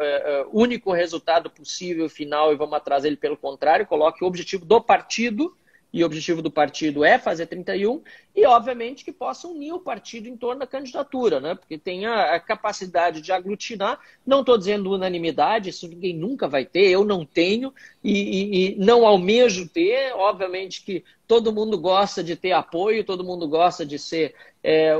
único resultado possível final e vamos atrás dele, pelo contrário, coloque o objetivo do partido, e o objetivo do partido é fazer 31, e obviamente que possa unir o partido em torno da candidatura, né, porque tenha a capacidade de aglutinar. Não estou dizendo unanimidade, isso ninguém nunca vai ter, eu não tenho e não almejo ter. Obviamente que todo mundo gosta de ter apoio, todo mundo gosta de ser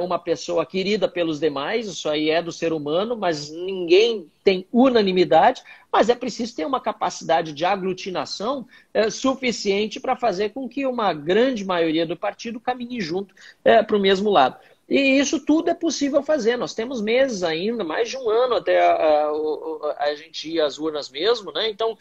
uma pessoa querida pelos demais, isso aí é do ser humano, mas ninguém tem unanimidade, mas é preciso ter uma capacidade de aglutinação suficiente para fazer com que uma grande maioria do partido caminhe junto para o mesmo lado. E isso tudo é possível fazer. Nós temos meses ainda, mais de um ano até a gente ir às urnas mesmo, né? Então,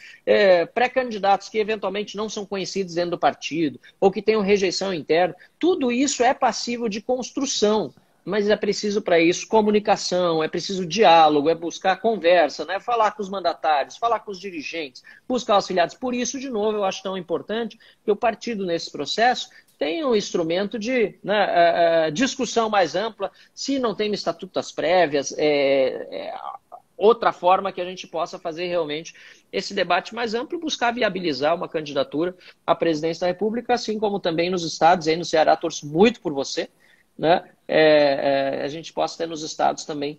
pré-candidatos que eventualmente não são conhecidos dentro do partido ou que tenham rejeição interna, tudo isso é passível de construção. Mas é preciso para isso comunicação, é preciso diálogo, é buscar conversa, né? Falar com os mandatários, falar com os dirigentes, buscar os filiados. Por isso, de novo, eu acho tão importante que o partido, nesse processo, tem um instrumento de discussão mais ampla. Se não tem no Estatuto das Prévias, outra forma que a gente possa fazer realmente esse debate mais amplo e buscar viabilizar uma candidatura à presidência da República, assim como também nos estados. Aí no Ceará, torço muito por você, né? A gente possa ter nos estados também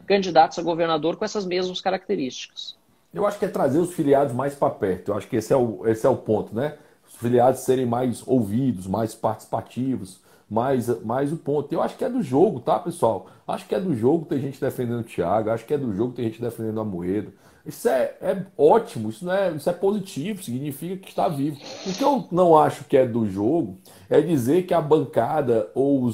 candidatos a governador com essas mesmas características. Eu acho que é trazer os filiados mais para perto. Eu acho que esse é o ponto, né? Os filiados serem mais ouvidos, mais participativos, mais o ponto. Eu acho que é do jogo, tá, pessoal? Acho que é do jogo ter gente defendendo o Thiago, acho que é do jogo ter gente defendendo a Amoedo. Isso é ótimo, isso é positivo, significa que está vivo. O que eu não acho que é do jogo é dizer que a bancada ou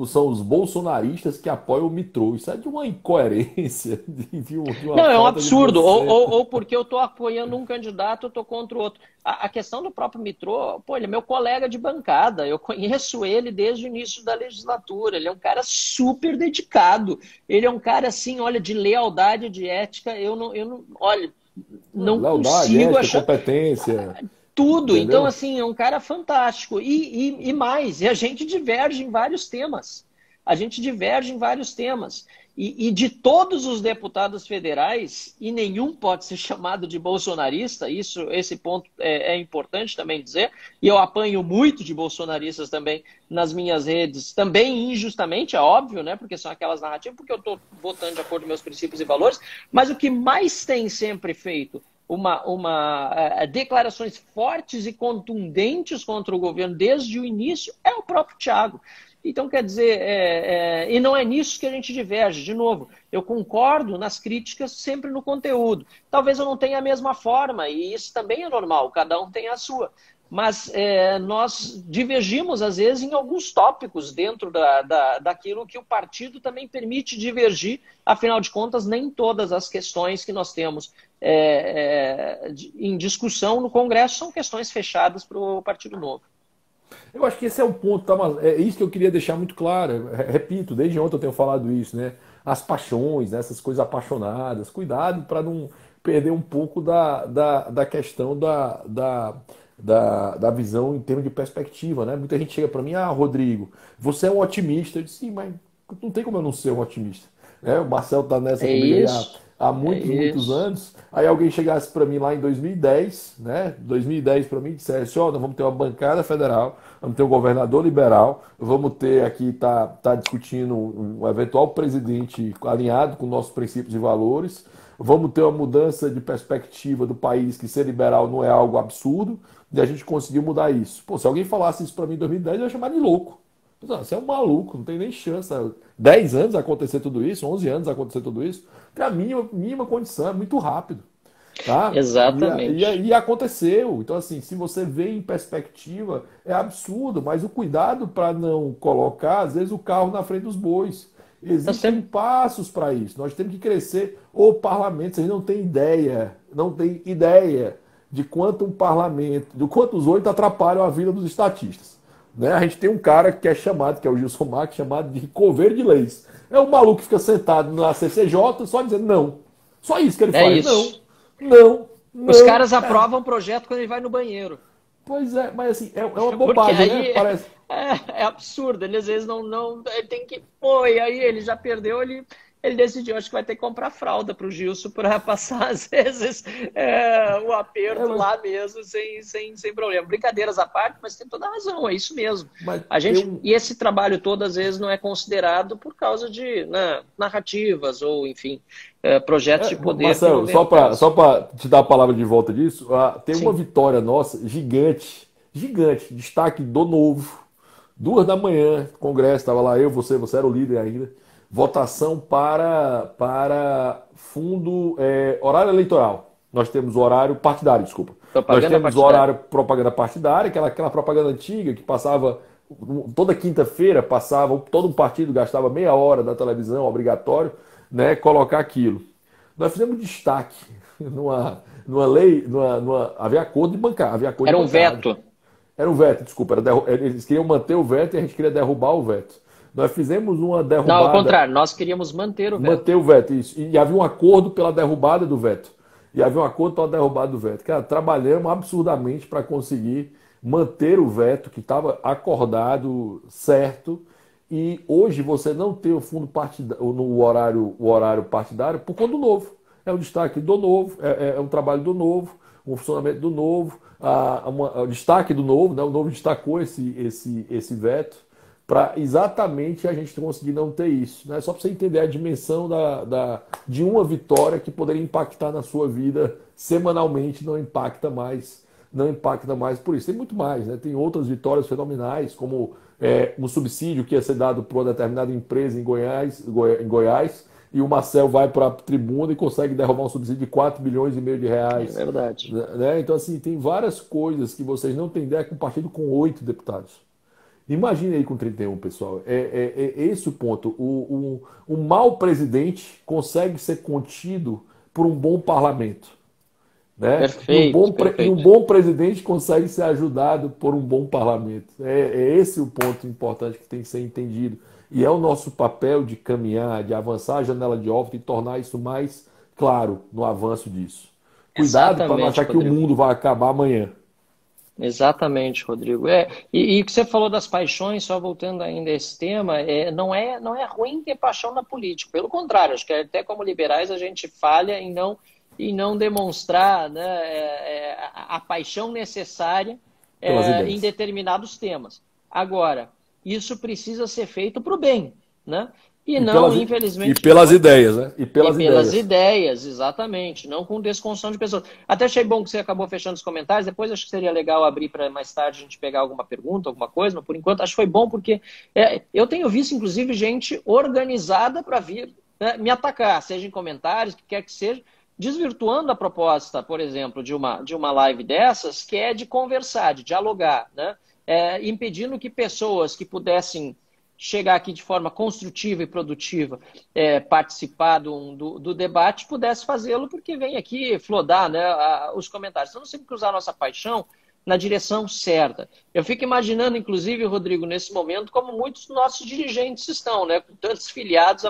são os bolsonaristas que apoiam o Mitrô. Isso é de uma incoerência. De uma não, é um absurdo. Ou porque eu estou apoiando um candidato, eu estou contra o outro. A questão do próprio Mitrô, pô, ele é meu colega de bancada. Eu conheço ele desde o início da legislatura. Ele é um cara super dedicado. Ele é um cara, assim, olha, de lealdade, de ética. Eu não olha, não lealdade, consigo ética, achar... competência... Tudo. Entendeu? Então, assim, é um cara fantástico. E mais, e a gente diverge em vários temas. A gente diverge em vários temas. E de todos os deputados federais, e nenhum pode ser chamado de bolsonarista, esse ponto é importante também dizer, e eu apanho muito de bolsonaristas também nas minhas redes, também injustamente, é óbvio, né? Porque são aquelas narrativas, porque eu estou votando de acordo com meus princípios e valores, mas o que mais tem sempre feito declarações fortes e contundentes contra o governo desde o início é o próprio Thiago. Então, quer dizer, e não é nisso que a gente diverge. De novo, eu concordo nas críticas sempre no conteúdo. Talvez eu não tenha a mesma forma, e isso também é normal, cada um tem a sua. Mas nós divergimos, às vezes, em alguns tópicos dentro daquilo que o partido também permite divergir. Afinal de contas, nem todas as questões que nós temos em discussão no Congresso são questões fechadas para o Partido Novo. Eu acho que esse é o ponto, tá? É isso que eu queria deixar muito claro. Repito, desde ontem eu tenho falado isso, né? As paixões, né? Essas coisas apaixonadas. Cuidado para não perder um pouco da questão da visão em termos de perspectiva, né? Muita gente chega para mim, Rodrigo, você é um otimista. Eu disse, sim, mas não tem como eu não ser um otimista. Né? O Marcelo está nessa É comigo aí isso, há é muitos isso. anos. Aí alguém chegasse para mim lá em 2010, né? 2010 para mim e dissesse, nós vamos ter uma bancada federal, vamos ter um governador liberal, vamos ter aqui, tá discutindo um eventual presidente alinhado com nossos princípios e valores, vamos ter uma mudança de perspectiva do país, que ser liberal não é algo absurdo, e a gente conseguiu mudar isso. Pô, se alguém falasse isso para mim em 2010, eu ia chamar de louco. Não, você é um maluco, não tem nem chance. 10 anos a acontecer tudo isso, 11 anos a acontecer tudo isso. Para a mínima condição, é muito rápido. Tá? Exatamente. E aconteceu. Então, assim, se você vê em perspectiva, é absurdo, mas o cuidado para não colocar, às vezes, o carro na frente dos bois. Nós Existem temos, passos para isso. Nós temos que crescer. O parlamento, vocês não têm ideia, não tem ideia de quanto um parlamento, de quanto os 8 atrapalham a vida dos estatistas. Né? A gente tem um cara que é chamado, que é o Gilson Mack, chamado de coveiro de leis. É um maluco que fica sentado na CCJ só dizendo não. Só isso que ele é faz. Não, isso. não, Os não. caras aprovam o projeto quando ele vai no banheiro. Pois é, mas assim, é uma Porque bobagem, né? aí Parece. é absurdo. Ele às vezes não ele tem que. Pô, e aí ele já perdeu, ele decidiu, acho que vai ter que comprar fralda para o Gilson para passar, às vezes, o É, aperto lá mesmo, sem problema. Brincadeiras à parte, mas tem toda a razão, é isso mesmo. mas A tem gente, um. e esse trabalho todo, às vezes, não é considerado por causa de narrativas ou, enfim, projetos de poder que não Marcelo, vem ao caso. só para te dar a palavra de volta disso, tem uma Sim. vitória nossa gigante, gigante, destaque do novo. 2 da manhã, Congresso, estava lá eu, você era o líder ainda. Votação para fundo, horário eleitoral. Nós temos o horário partidário, desculpa. Nós Propaganda temos o partidária. horário propaganda partidária, aquela propaganda antiga que passava toda quinta-feira, passava, todo um partido gastava meia hora da televisão, obrigatório, né, colocar aquilo. Nós fizemos destaque numa lei, havia acordo de bancada, havia acordo Era de um bancada. veto. Era o veto, desculpa. Eles queriam manter o veto e a gente queria derrubar o veto. Nós fizemos uma Não, ao derrubada, contrário, nós queríamos manter o veto. manter o veto, isso. E havia um acordo pela derrubada do veto. E havia um acordo pela derrubada do veto. Cara, trabalhamos absurdamente para conseguir manter o veto que estava acordado certo. E hoje você não tem o fundo partidário, o horário partidário por conta do novo. É um destaque do novo, é um trabalho do novo, um funcionamento do novo, o destaque do novo, né? O novo destacou esse veto para exatamente a gente conseguir não ter isso. Né? Só para você entender a dimensão de uma vitória que poderia impactar na sua vida semanalmente, não impacta mais por isso. Tem muito mais, né? Tem outras vitórias fenomenais, como um subsídio que ia ser dado para uma determinada empresa em Goiás, e o Marcel vai para a tribuna e consegue derrubar um subsídio de 4,5 bilhões de É reais. verdade. Né? Então, assim, tem várias coisas que vocês não têm ideia com um partido com 8 deputados. Imagine aí com 31, pessoal. É esse o ponto. O mau presidente consegue ser contido por um bom parlamento. Né? Perfeito, E um perfeito. bom presidente consegue ser ajudado por um bom parlamento. É esse o ponto importante que tem que ser entendido. E é o nosso papel de caminhar, de avançar a janela de Oxford e tornar isso mais claro no avanço disso. Cuidado para não Exatamente, achar que o Rodrigo. mundo vai acabar amanhã. Exatamente, Rodrigo. E o que você falou das paixões, só voltando ainda a esse tema, não é ruim ter paixão na política. Pelo contrário, acho que até como liberais a gente falha em não demonstrar, né, a paixão necessária Pelas em ideias. determinados temas. Agora, isso precisa ser feito para o bem, né? E E não, pelas, e infelizmente, pelas oi? ideias, né? E E pelas pelas ideias. ideias, exatamente, não com desconstrução de pessoas. Até achei bom que você acabou fechando os comentários, depois acho que seria legal abrir para mais tarde a gente pegar alguma pergunta, alguma coisa, mas por enquanto acho que foi bom porque eu tenho visto, inclusive, gente organizada para vir, né, me atacar, seja em comentários, o que quer que seja, desvirtuando a proposta, por exemplo, de uma live dessas, que é de conversar, de dialogar, né? Impedindo que pessoas que pudessem chegar aqui de forma construtiva e produtiva, participar do debate, pudesse fazê-lo, porque vem aqui flodar, né, os comentários. Então, nós temos que usar a nossa paixão na direção certa. Eu fico imaginando, inclusive, Rodrigo, nesse momento, como muitos dos nossos dirigentes estão, né, com tantos filiados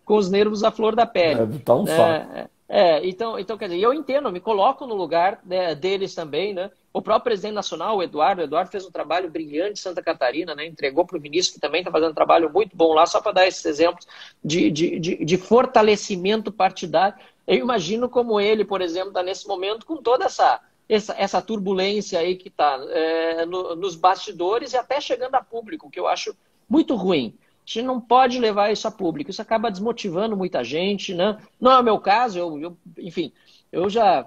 com os nervos à flor da pele. Tá um saco. Né? Então, quer dizer, eu entendo, eu me coloco no lugar, né, deles também, né? O próprio presidente nacional, o Eduardo fez um trabalho brilhante em Santa Catarina, né? Entregou para o ministro, que também está fazendo um trabalho muito bom lá, só para dar esses exemplos de fortalecimento partidário. Eu imagino como ele, por exemplo, está nesse momento com toda essa turbulência aí que está nos bastidores e até chegando a público, que eu acho muito ruim. A gente não pode levar isso a público, isso acaba desmotivando muita gente, né? Não é o meu caso, enfim, eu já,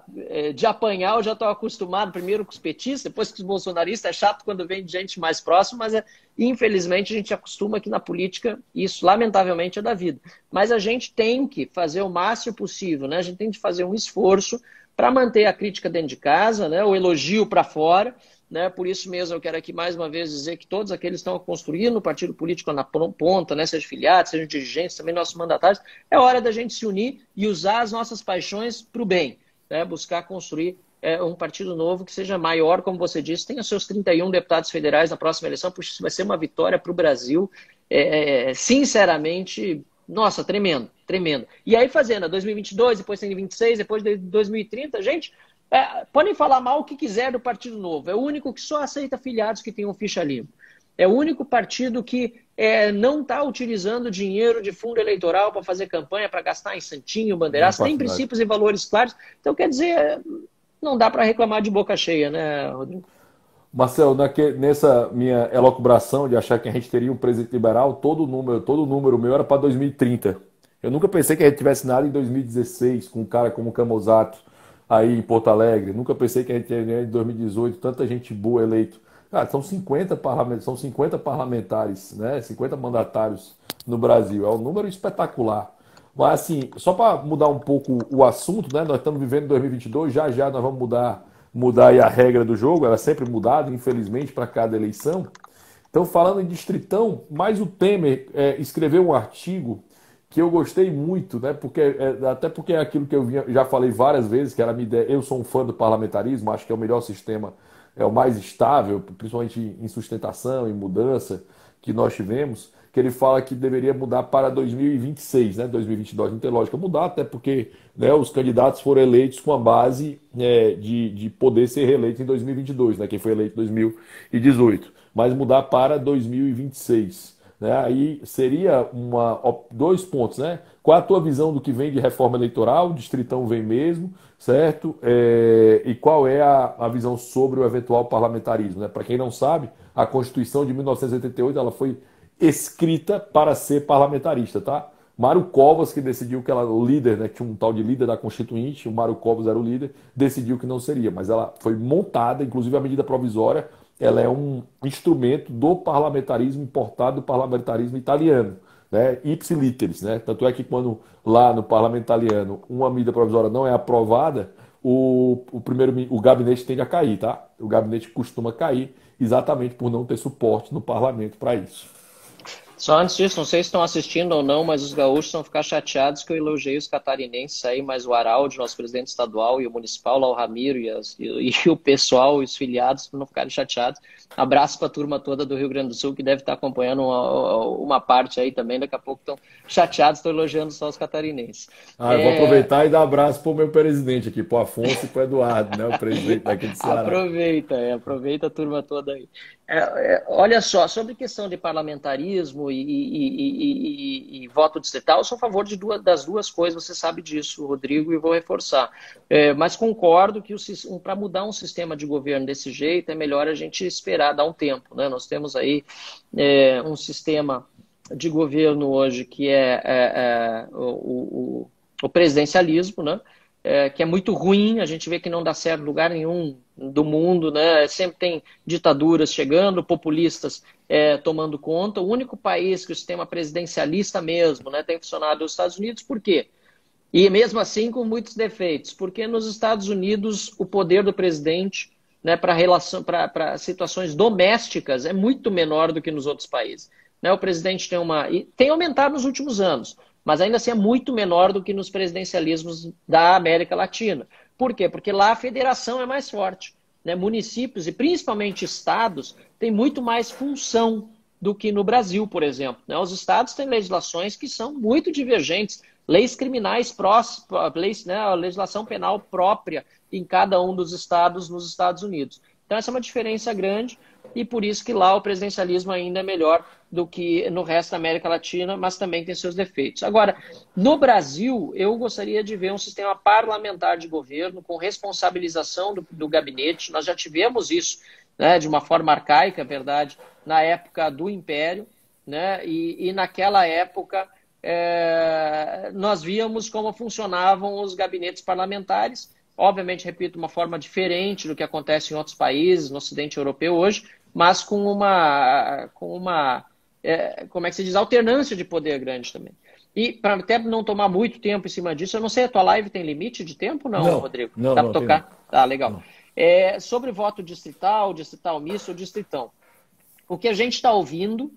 de apanhar, eu já estou acostumado, primeiro com os petistas, depois com os bolsonaristas, é chato quando vem de gente mais próxima, mas infelizmente a gente acostuma aqui na política, isso lamentavelmente é da vida. Mas a gente tem que fazer o máximo possível, né? A gente tem que fazer um esforço para manter a crítica dentro de casa, né? O elogio para fora, né? Por isso mesmo eu quero aqui mais uma vez dizer que todos aqueles que estão construindo o partido político na ponta, né? Sejam filiados, sejam dirigentes, também nossos mandatários, é hora da gente se unir e usar as nossas paixões para o bem, né? Buscar construir um partido novo que seja maior, como você disse, tenha seus 31 deputados federais na próxima eleição, porque isso vai ser uma vitória para o Brasil, sinceramente, nossa, tremendo, tremendo. E aí fazendo 2022, depois tem 26, depois de 2030, gente, podem falar mal o que quiser do Partido Novo. É o único que só aceita filiados que tenham ficha limpa. É o único partido que não está utilizando dinheiro de fundo eleitoral para fazer campanha, para gastar em santinho, Não, bandeiraço, tem partidário. princípios e valores claros. Então, quer dizer, não dá para reclamar de boca cheia, né, Rodrigo? Marcelo, nessa minha elucubração de achar que a gente teria um presidente liberal, todo número meu era para 2030. Eu nunca pensei que a gente tivesse nada em 2016, com um cara como o Camozato aí em Porto Alegre. Nunca pensei que a gente teria em 2018 tanta gente boa eleito. Cara, são 50 parlamentares, né? 50 mandatários no Brasil. É um número espetacular. Mas assim, só para mudar um pouco o assunto, né? Nós estamos vivendo em 2022, já já nós vamos mudar aí a regra do jogo, ela é sempre mudada, infelizmente, para cada eleição. Então, falando em distritão, mais o Temer escreveu um artigo que eu gostei muito, né? Até porque é aquilo que já falei várias vezes, que era a minha ideia. Eu sou um fã do parlamentarismo, acho que é o melhor sistema, é o mais estável, principalmente em sustentação, em mudança que nós tivemos, que ele fala que deveria mudar para 2026, né? 2022 não tem lógica mudar, até porque, né, os candidatos foram eleitos com a base de poder ser reeleito em 2022, né? Quem foi eleito em 2018, mas mudar para 2026. Né? Aí seria dois pontos, né? Qual a tua visão do que vem de reforma eleitoral? O distritão vem mesmo, certo? E qual é a visão sobre o eventual parlamentarismo? Né? Para quem não sabe, a Constituição de 1988 ela foi escrita para ser parlamentarista, tá? Mário Covas, que decidiu que ela, o líder, né, tinha um tal de líder da Constituinte, o Mário Covas era o líder, decidiu que não seria, mas ela foi montada, inclusive a medida provisória, ela é um instrumento do parlamentarismo importado do parlamentarismo italiano, né, ipsiliteris, né? Tanto é que quando lá no parlamento italiano uma medida provisória não é aprovada, o gabinete tende a cair, tá? O gabinete costuma cair exatamente por não ter suporte no parlamento para isso. Só antes disso, não sei se estão assistindo ou não, mas os gaúchos vão ficar chateados que eu elogiei os catarinenses aí, mas o Araldi, nosso presidente estadual, e o municipal, lá o Ramiro, e o pessoal, e os filiados, para não ficarem chateados. Abraço para a turma toda do Rio Grande do Sul, que deve estar acompanhando uma parte aí também, daqui a pouco estão chateados, estão elogiando só os catarinenses. Eu vou aproveitar e dar abraço para o meu presidente aqui, para o Afonso e para o Eduardo, né, o presidente daqui de Ceará. Aproveita a turma toda aí. Olha só, sobre questão de parlamentarismo e voto distrital, eu sou a favor das duas coisas, você sabe disso, Rodrigo, e vou reforçar. Mas concordo que para mudar um sistema de governo desse jeito, é melhor a gente esperar, dar um tempo, né? Nós temos aí um sistema de governo hoje, que o presidencialismo, né? Que é muito ruim, a gente vê que não dá certo em lugar nenhum do mundo, né? Sempre tem ditaduras chegando, populistas tomando conta. O único país que o sistema presidencialista mesmo, né, tem funcionado é os Estados Unidos. Por quê? E mesmo assim com muitos defeitos, porque nos Estados Unidos o poder do presidente, né, para situações domésticas é muito menor do que nos outros países. Né? O presidente tem aumentado nos últimos anos, mas ainda assim é muito menor do que nos presidencialismos da América Latina. Por quê? Porque lá a federação é mais forte. Né? Municípios e principalmente estados têm muito mais função do que no Brasil, por exemplo. Né? Os estados têm legislações que são muito divergentes, leis criminais, né? A legislação penal própria em cada um dos estados nos Estados Unidos. Então essa é uma diferença grande e por isso que lá o presidencialismo ainda é melhor do que no resto da América Latina, mas também tem seus defeitos. Agora, no Brasil, eu gostaria de ver um sistema parlamentar de governo com responsabilização do gabinete. Nós já tivemos isso, né, de uma forma arcaica, é verdade, na época do Império, né, e naquela época nós víamos como funcionavam os gabinetes parlamentares. Obviamente, repito, uma forma diferente do que acontece em outros países, no Ocidente Europeu hoje, mas com uma como é que se diz, alternância de poder grande também. E para até não tomar muito tempo em cima disso, eu não sei, a tua live tem limite de tempo, não, Rodrigo? Não, Dá não, para tem não. tocar? Tá, legal. Não. Sobre voto distrital, distrital misto ou distritão. O que a gente está ouvindo,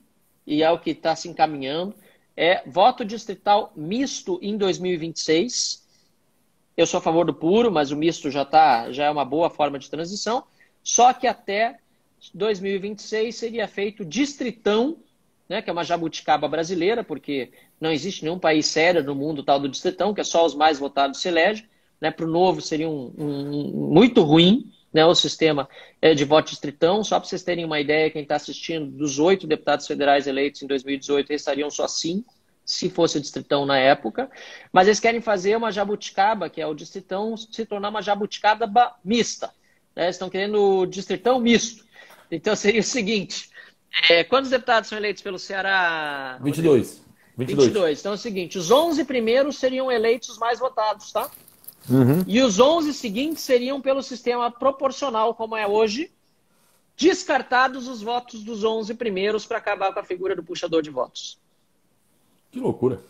e é o que está se encaminhando, é voto distrital misto em 2026. Eu sou a favor do puro, mas o misto já é uma boa forma de transição. Só que até 2026 seria feito distritão, né, que é uma jabuticaba brasileira, porque não existe nenhum país sério no mundo tal do distritão, que é só os mais votados se elegem. Né, para o novo seria muito ruim, né, o sistema de voto distritão. Só para vocês terem uma ideia, quem está assistindo, dos 8 deputados federais eleitos em 2018, restariam só 5, se fosse o distritão na época. Mas eles querem fazer uma jabuticaba, que é o distritão, se tornar uma jabuticaba mista. Né, eles estão querendo o distritão misto. Então seria o seguinte, quantos deputados são eleitos pelo Ceará? 22. 22. Então é o seguinte, os 11 primeiros seriam eleitos os mais votados, tá? Uhum. E os 11 seguintes seriam pelo sistema proporcional, como é hoje, descartados os votos dos 11 primeiros para acabar com a figura do puxador de votos. Que loucura.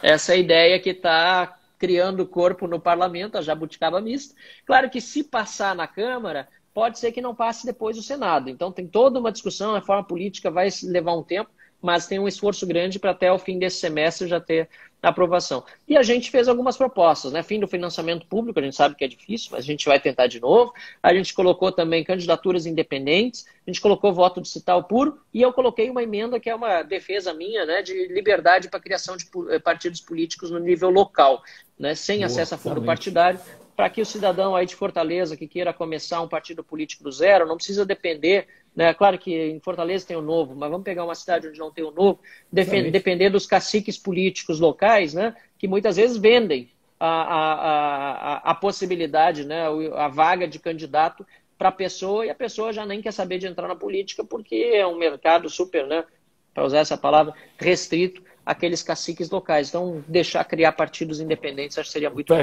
Essa é a ideia que está criando corpo no parlamento, a jabuticaba mista. Claro que se passar na Câmara, pode ser que não passe depois o Senado. Então tem toda uma discussão, a reforma política vai levar um tempo, mas tem um esforço grande para até o fim desse semestre já ter a aprovação. E a gente fez algumas propostas, né? Fim do financiamento público, a gente sabe que é difícil, mas a gente vai tentar de novo. A gente colocou também candidaturas independentes, a gente colocou voto distrital puro, e eu coloquei uma emenda que é uma defesa minha, né, de liberdade para a criação de partidos políticos no nível local, né, sem acesso a fundo partidário, para que o cidadão aí de Fortaleza que queira começar um partido político do zero, não precisa depender, né? Claro que em Fortaleza tem o Novo, mas vamos pegar uma cidade onde não tem o Novo, depender dos caciques políticos locais, né? Que muitas vezes vendem a possibilidade, né? A vaga de candidato para a pessoa, e a pessoa já nem quer saber de entrar na política porque é um mercado super, né? Para usar essa palavra, restrito àqueles caciques locais. Então, deixar criar partidos independentes, acho que seria muito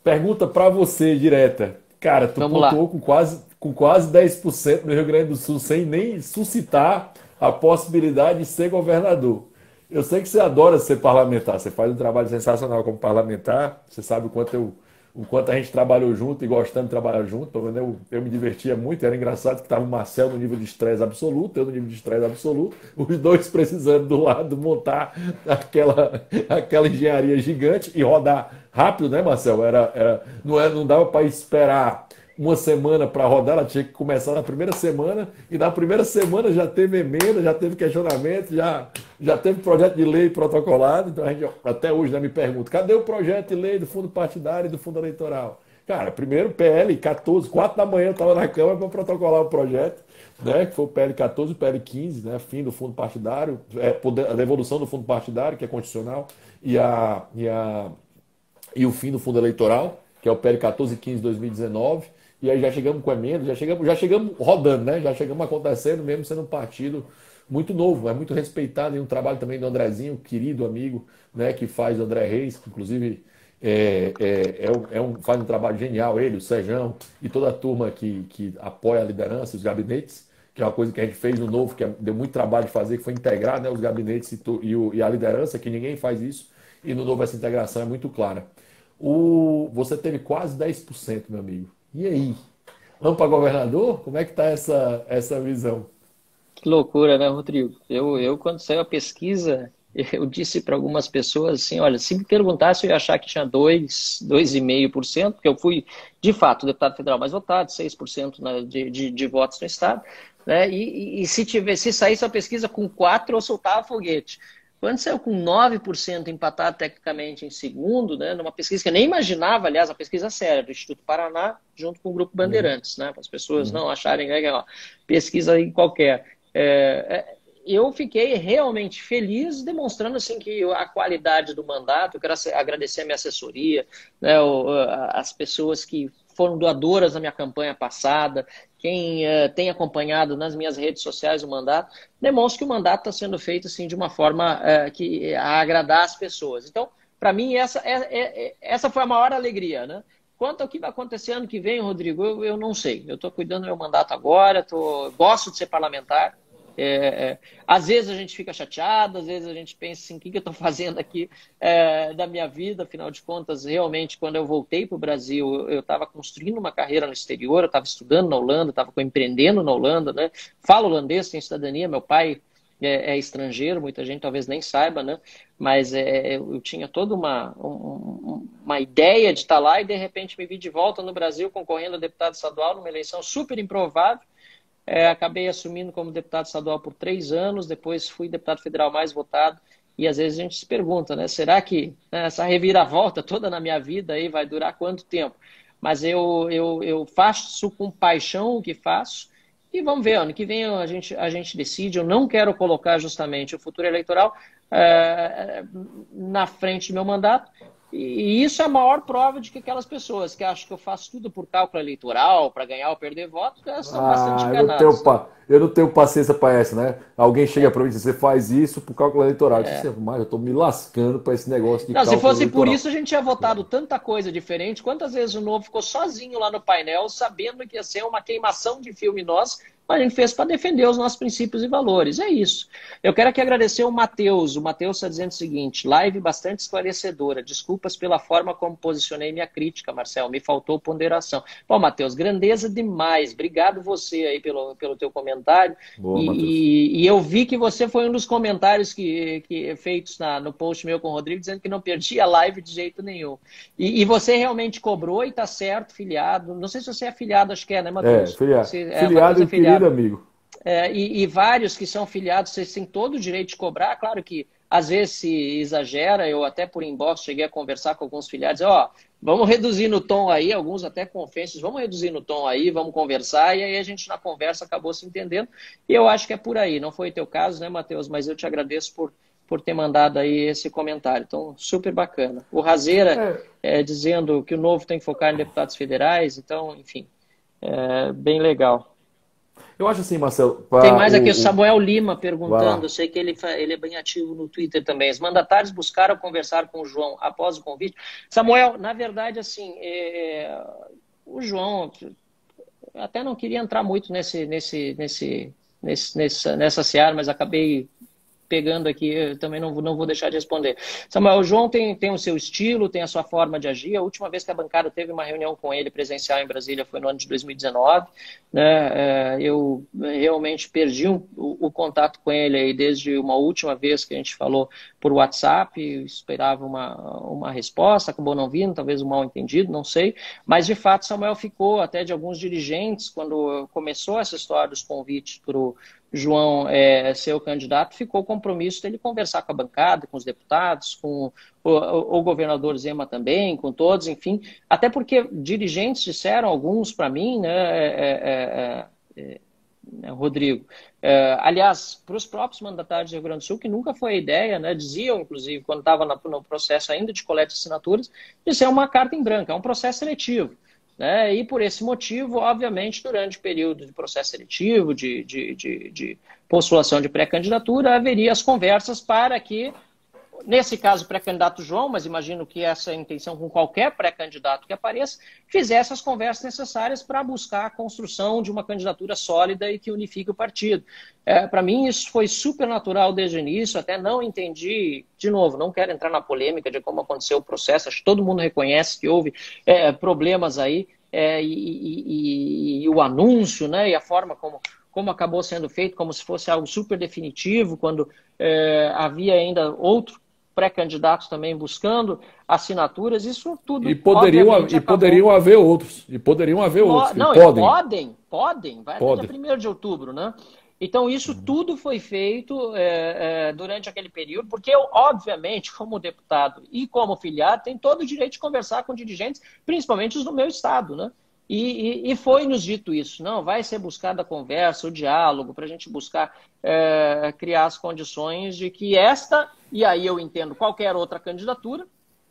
Pergunta para você direta. Cara, tu Vamos pontuou lá. com quase 10% no Rio Grande do Sul, sem nem suscitar a possibilidade de ser governador. Eu sei que você adora ser parlamentar, você faz um trabalho sensacional como parlamentar, você sabe o quanto a gente trabalhou junto e gostando de trabalhar junto. Pelo menos eu me divertia muito, era engraçado que estava o Marcel no nível de estresse absoluto, eu no nível de estresse absoluto, os dois precisando do lado montar aquela engenharia gigante e rodar rápido, né, Marcel? Não dava para esperar uma semana para rodar, ela tinha que começar na primeira semana, e na primeira semana já teve emenda, já teve questionamento, já teve projeto de lei protocolado. Então a gente até hoje, né, me pergunta, cadê o projeto de lei do fundo partidário e do fundo eleitoral? Cara, primeiro PL 14, 4 da manhã eu estava na Câmara para protocolar o projeto, né, que foi o PL 14 e o PL 15, né, fim do fundo partidário, a devolução do fundo partidário, que é constitucional, e o fim do fundo eleitoral, que é o PL 14 e 15 de 2019. E aí já chegamos com emenda, já chegamos rodando, né? Já chegamos acontecendo, mesmo sendo um partido muito novo, é muito respeitado, e um trabalho também do Andrezinho, querido amigo, né, que faz o André Reis, que inclusive faz um trabalho genial, ele, o Sejão e toda a turma que apoia a liderança, os gabinetes, que é uma coisa que a gente fez no Novo, que deu muito trabalho de fazer, que foi integrar, né, os gabinetes e a liderança, que ninguém faz isso, e no Novo essa integração é muito clara. Você teve quase 10%, meu amigo. E aí? Vamos para governador? Como é que está essa visão? Que loucura, né, Rodrigo? Quando saiu a pesquisa, eu disse para algumas pessoas assim, olha, se me perguntasse, eu ia achar que tinha 2,5%, porque eu fui, de fato, o deputado federal mais votado, 6%, né, de votos no Estado, né? E se saísse a pesquisa com 4%, eu soltava foguete. Quando saiu com 9% empatado tecnicamente em segundo, né, numa pesquisa que eu nem imaginava, aliás, a pesquisa séria do Instituto Paraná, junto com o Grupo Uhum, Bandeirantes, né, para as pessoas uhum. não acharem que é uma pesquisa aí qualquer. Eu fiquei realmente feliz, demonstrando assim que a qualidade do mandato. Eu quero agradecer a minha assessoria, né, as pessoas que foram doadoras na minha campanha passada, quem tem acompanhado nas minhas redes sociais o mandato, demonstra que o mandato está sendo feito assim, de uma forma a agradar as pessoas. Então, para mim, essa foi a maior alegria, né? Quanto ao que vai acontecer ano que vem, Rodrigo, eu não sei. Eu estou cuidando do meu mandato agora, gosto de ser parlamentar. Às vezes a gente fica chateado, às vezes a gente pensa assim, o que eu estou fazendo aqui da minha vida. Afinal de contas, realmente, quando eu voltei para o Brasil, eu estava construindo uma carreira no exterior, eu estava estudando na Holanda, estava empreendendo na Holanda, né? Falo holandês, tenho cidadania, meu pai é estrangeiro, muita gente talvez nem saiba, né? Mas eu tinha toda uma ideia de estar lá, e de repente me vi de volta no Brasil concorrendo a deputado estadual numa eleição super improvável. Acabei assumindo como deputado estadual por 3 anos, depois fui deputado federal mais votado, e às vezes a gente se pergunta, né, será que, né, essa reviravolta toda na minha vida aí vai durar quanto tempo? Mas eu faço com paixão o que faço, e vamos ver, ano que vem a gente decide. Eu não quero colocar justamente o futuro eleitoral na frente do meu mandato, e isso é a maior prova de que aquelas pessoas que acham que eu faço tudo por cálculo eleitoral, para ganhar ou perder votos, elas estão bastante Ah, enganadas, né? eu não tenho paciência para essa, né? Alguém chega para mim e diz, você faz isso por cálculo eleitoral. Eu disse, mas eu estou me lascando para esse negócio de Não, se cálculo fosse por eleitoral. isso, a gente tinha votado tanta coisa diferente. Quantas vezes o Novo ficou sozinho lá no painel, sabendo que ia ser uma queimação de filme nosso, mas a gente fez para defender os nossos princípios e valores. É isso. Eu quero aqui agradecer o Matheus. O Matheus está dizendo o seguinte: live bastante esclarecedora. Desculpas pela forma como posicionei minha crítica, Marcel. Me faltou ponderação. Bom, Matheus, grandeza demais. Obrigado você aí pelo teu comentário. Boa, Matheus. E eu vi que você foi um dos comentários que feitos no post meu com o Rodrigo, dizendo que não perdia a live de jeito nenhum. E você realmente cobrou e está certo, filiado. Não sei se você é afiliado, acho que é, né, Matheus? Filiado Matheus é e querido filiado. amigo. E vários que são filiados, vocês têm todo o direito de cobrar. Claro que às vezes se exagera. Eu até por inbox cheguei a conversar com alguns filiados, vamos reduzir no tom aí, alguns até com ofensas, vamos reduzir no tom aí, vamos conversar. E aí a gente na conversa acabou se entendendo, e eu acho que é por aí. Não foi teu caso, né, Matheus? Mas eu te agradeço por ter mandado aí esse comentário. Então, super bacana. O Razeira É, dizendo que o Novo tem que focar em deputados federais. Então, enfim, bem legal. eu acho assim, Marcelo, Tem para mais aqui o Samuel Lima vai perguntando. Eu lá. sei que ele é bem ativo no Twitter também. Os mandatários buscaram conversar com o João após o convite. Samuel, na verdade, assim, o João, até não queria entrar muito nessa seara, mas acabei pegando aqui, eu também não vou deixar de responder. Samuel, o João tem o seu estilo, tem a sua forma de agir. A última vez que a bancada teve uma reunião com ele presencial em Brasília foi no ano de 2019. Né? Eu realmente perdi o contato com ele aí desde uma última vez que a gente falou por WhatsApp. Eu esperava uma resposta, acabou não vindo, talvez um mal entendido, não sei. Mas, de fato, Samuel ficou até de alguns dirigentes, quando começou essa história dos convites para o João ser o candidato, ficou o compromisso dele conversar com a bancada, com os deputados, com o governador Zema também, com todos, enfim. Até porque dirigentes disseram, alguns para mim, né, Rodrigo, aliás, para os próprios mandatários do Rio Grande do Sul, que nunca foi a ideia, né, diziam, inclusive, quando estava no processo ainda de coleta de assinaturas, de ser uma carta em branco, é um processo seletivo. né? E por esse motivo, obviamente, durante o período de processo seletivo, de postulação de pré-candidatura, haveria as conversas para que, nesse caso, o pré-candidato João, mas imagino que essa é a intenção com qualquer pré-candidato que apareça, fizesse as conversas necessárias para buscar a construção de uma candidatura sólida e que unifique o partido. Para mim, isso foi super natural desde o início, até não entendi, de novo, não quero entrar na polêmica de como aconteceu o processo, acho que todo mundo reconhece que houve problemas aí, e o anúncio, né, e a forma como acabou sendo feito, como se fosse algo super definitivo, quando havia ainda outro pré-candidatos também buscando assinaturas, isso tudo poderiam haver outros. E poderiam haver outros. Não, podem, vai até dia 1º de outubro, né? Então, isso tudo foi feito durante aquele período, porque eu, obviamente, como deputado e como filiado, tenho todo o direito de conversar com dirigentes, principalmente os do meu estado, né? E foi-nos dito isso, não, vai ser buscada a conversa, o diálogo, para a gente buscar criar as condições de que esta, e aí eu entendo qualquer outra candidatura,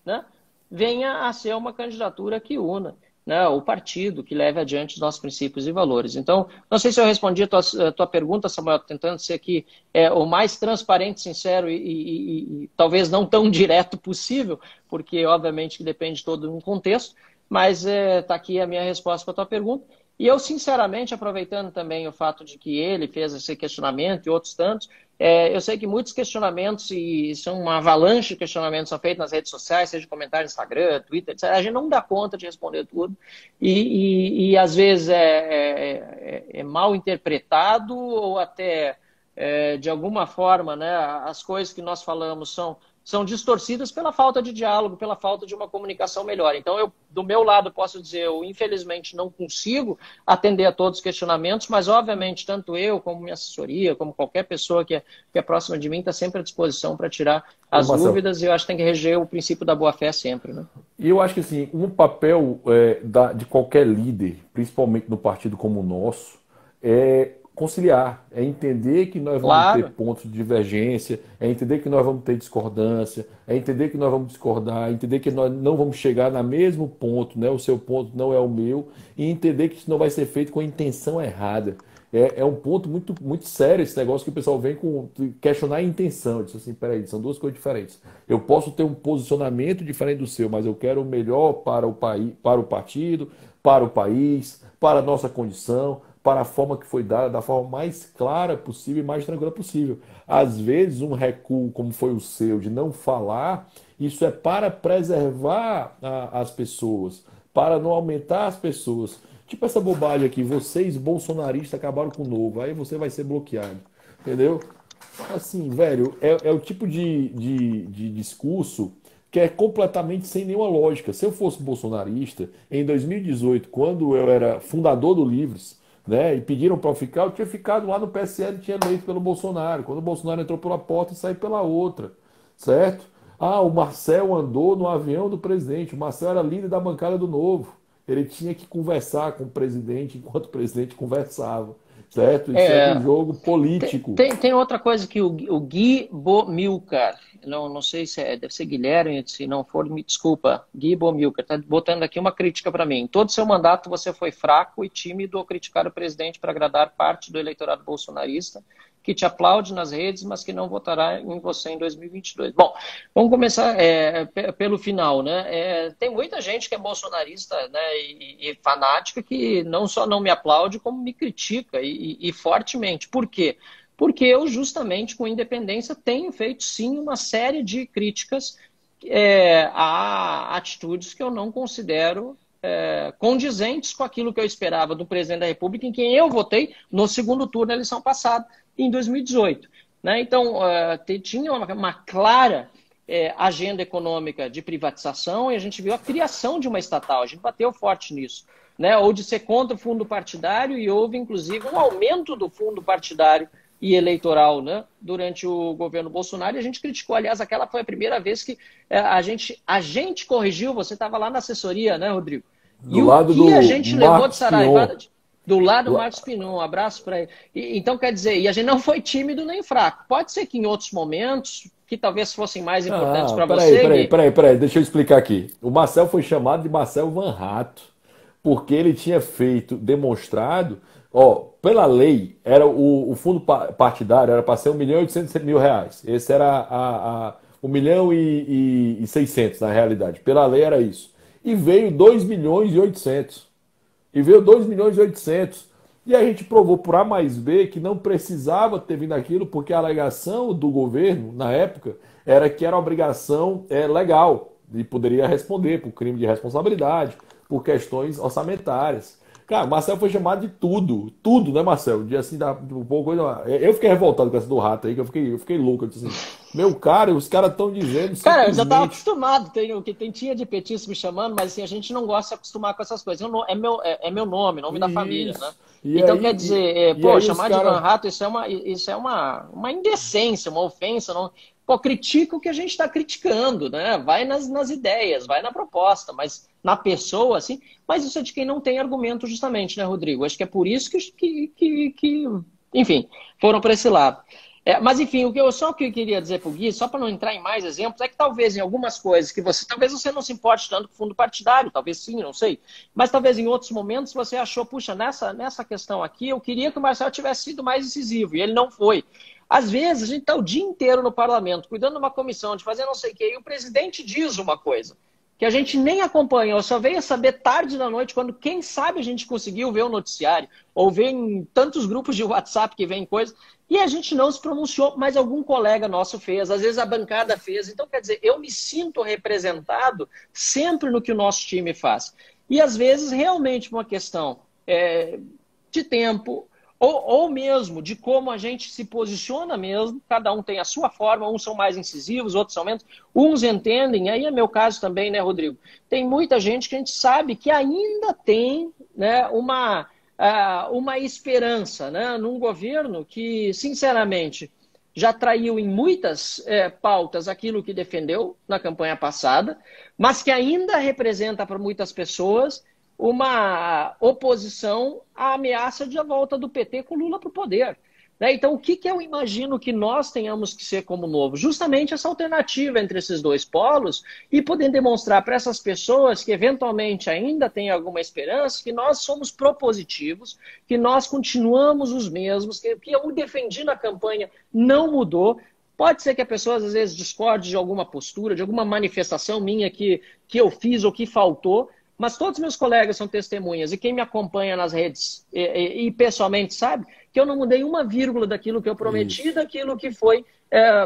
né, venha a ser uma candidatura que una, né, o partido, que leve adiante os nossos princípios e valores. Então, não sei se eu respondi a tua pergunta, Samuel, tentando ser aqui o mais transparente, sincero e talvez não tão direto possível, porque obviamente que depende todo de um contexto, mas está aqui a minha resposta para a tua pergunta. E eu, sinceramente, aproveitando também o fato de que ele fez esse questionamento e outros tantos, eu sei que muitos questionamentos, e são uma avalanche de questionamentos, são feitos nas redes sociais, seja comentário no Instagram, Twitter, etc. A gente não dá conta de responder tudo. E às vezes é mal interpretado ou até, de alguma forma, né, as coisas que nós falamos são distorcidas pela falta de diálogo, pela falta de uma comunicação melhor. Então, eu, do meu lado, posso dizer, eu infelizmente não consigo atender a todos os questionamentos, mas obviamente, tanto eu, como minha assessoria, como qualquer pessoa que é próxima de mim, está sempre à disposição para tirar as dúvidas, e eu acho que tem que reger o princípio da boa-fé sempre, né? E eu acho que assim, um papel de qualquer líder, principalmente no partido como o nosso, é conciliar, é entender que nós vamos ter pontos de divergência, é entender que nós vamos ter discordância, é entender que nós vamos discordar, é entender que nós não vamos chegar no mesmo ponto, né? O seu ponto não é o meu, e entender que isso não vai ser feito com a intenção errada. É um ponto muito, muito sério esse negócio que o pessoal vem com questionar a intenção. Eu disse assim, peraí, são duas coisas diferentes. Eu posso ter um posicionamento diferente do seu, mas eu quero o melhor para o país, para o partido, para o país, para a nossa condição, para a forma que foi dada, da forma mais clara possível e mais tranquila possível. Às vezes, um recuo, como foi o seu, de não falar, isso é para preservar as pessoas, para não aumentar as pessoas. Tipo essa bobagem aqui, vocês bolsonaristas acabaram com o Novo, aí você vai ser bloqueado, entendeu? Assim, velho, é o tipo de discurso que é completamente sem nenhuma lógica. Se eu fosse bolsonarista, em 2018, quando eu era fundador do Livres, né, e pediram para eu ficar, eu tinha ficado lá no PSL e tinha eleito pelo Bolsonaro. Quando o Bolsonaro entrou pela porta e saiu pela outra, certo? Ah, o Marcel andou no avião do presidente, o Marcel era líder da bancada do Novo. Ele tinha que conversar com o presidente enquanto o presidente conversava, certo? Isso é um jogo político. Tem outra coisa que o Gui Bomilcar, não sei se deve ser Guilherme, se não for, me desculpa, Gui Bomilcar, está botando aqui uma crítica para mim. Em todo seu mandato você foi fraco e tímido ao criticar o presidente para agradar parte do eleitorado bolsonarista, que te aplaude nas redes, mas que não votará em você em 2022. Bom, vamos começar pelo final, né? Tem muita gente que é bolsonarista, né, e fanática que não só não me aplaude, como me critica e fortemente. Por quê? Porque eu, justamente, com independência, tenho feito, sim, uma série de críticas a atitudes que eu não considero condizentes com aquilo que eu esperava do presidente da República, em quem eu votei no segundo turno da eleição passada, em 2018. Né? Então, tinha uma clara agenda econômica de privatização e a gente viu a criação de uma estatal, a gente bateu forte nisso. Né? Ou de ser contra o fundo partidário, e houve, inclusive, um aumento do fundo partidário e eleitoral, né, durante o governo Bolsonaro, e a gente criticou. Aliás, aquela foi a primeira vez que a gente corrigiu, você estava lá na assessoria, né, Rodrigo? Do lado do a gente levou de Saraiva, Pinon. do lado do Marcos Pinon, um abraço para ele. Então, quer dizer, e a gente não foi tímido nem fraco. Pode ser que em outros momentos, que talvez fossem mais importantes para você... Peraí, deixa eu explicar aqui. O Marcel foi chamado de Marcel Van Rato. porque ele tinha feito, demonstrado, ó, pela lei, era o fundo partidário era para ser 1.800.000 reais. Esse era 1.600.000 na realidade. Pela lei era isso. E veio 2.800.000. E veio 2.800.000. E a gente provou por A mais B que não precisava ter vindo aquilo, porque a alegação do governo, na época, era que era obrigação legal e poderia responder por crime de responsabilidade, por questões orçamentárias. Cara, o Marcel foi chamado de tudo, tudo, né, Marcel? De assim, um pouco coisa. Eu fiquei revoltado com essa do rato aí, que eu fiquei louco. Eu disse assim, meu cara, os caras estão dizendo Cara, eu já estava simplesmente. acostumado, tinha de petista me chamando, mas assim, a gente não gosta de se acostumar com essas coisas. É meu nome, nome da família, né? Isso. E Então, quer aí, dizer, e aí os chamar de Van caras. Rato, isso é uma indecência, uma ofensa. Não... Pô, critica o que a gente está criticando, né? Vai nas ideias, vai na proposta, mas na pessoa, assim. Mas isso é de quem não tem argumento, justamente, né, Rodrigo? Acho que é por isso que enfim, foram para esse lado. Mas, enfim, o que eu queria dizer para o Gui, só para não entrar em mais exemplos, é que talvez em algumas coisas que talvez você não se importe tanto com o fundo partidário, talvez sim, não sei, mas talvez em outros momentos você achou, puxa, nessa questão aqui, eu queria que o Marcelo tivesse sido mais incisivo, e ele não foi. Às vezes, a gente está o dia inteiro no parlamento, cuidando de uma comissão, de fazer não sei o quê, e o presidente diz uma coisa que a gente nem acompanha, eu só veio a saber tarde da noite, quando, quem sabe, a gente conseguiu ver o noticiário, ou ver em tantos grupos de WhatsApp que vem coisa, e a gente não se pronunciou, mas algum colega nosso fez, às vezes a bancada fez. Então, quer dizer, eu me sinto representado sempre no que o nosso time faz. E, às vezes, realmente, uma questão de tempo, ou mesmo de como a gente se posiciona mesmo, cada um tem a sua forma, uns são mais incisivos, outros são menos, uns entendem, aí é meu caso também, né, Rodrigo? Tem muita gente que a gente sabe que ainda tem, né, uma esperança, né, num governo que, sinceramente, já traiu em muitas pautas aquilo que defendeu na campanha passada, mas que ainda representa para muitas pessoas uma oposição à ameaça de a volta do PT com Lula para o poder. Né? Então, o que eu imagino que nós tenhamos que ser como novo? Justamente essa alternativa entre esses dois polos e poder demonstrar para essas pessoas que eventualmente ainda têm alguma esperança que nós somos propositivos, que nós continuamos os mesmos, que eu defendi na campanha não mudou. Pode ser que a pessoa às vezes discorde de alguma postura, de alguma manifestação minha que eu fiz ou que faltou, mas todos meus colegas são testemunhas e quem me acompanha nas redes e pessoalmente sabe que eu não mudei uma vírgula daquilo que eu prometi, Isso. daquilo que foi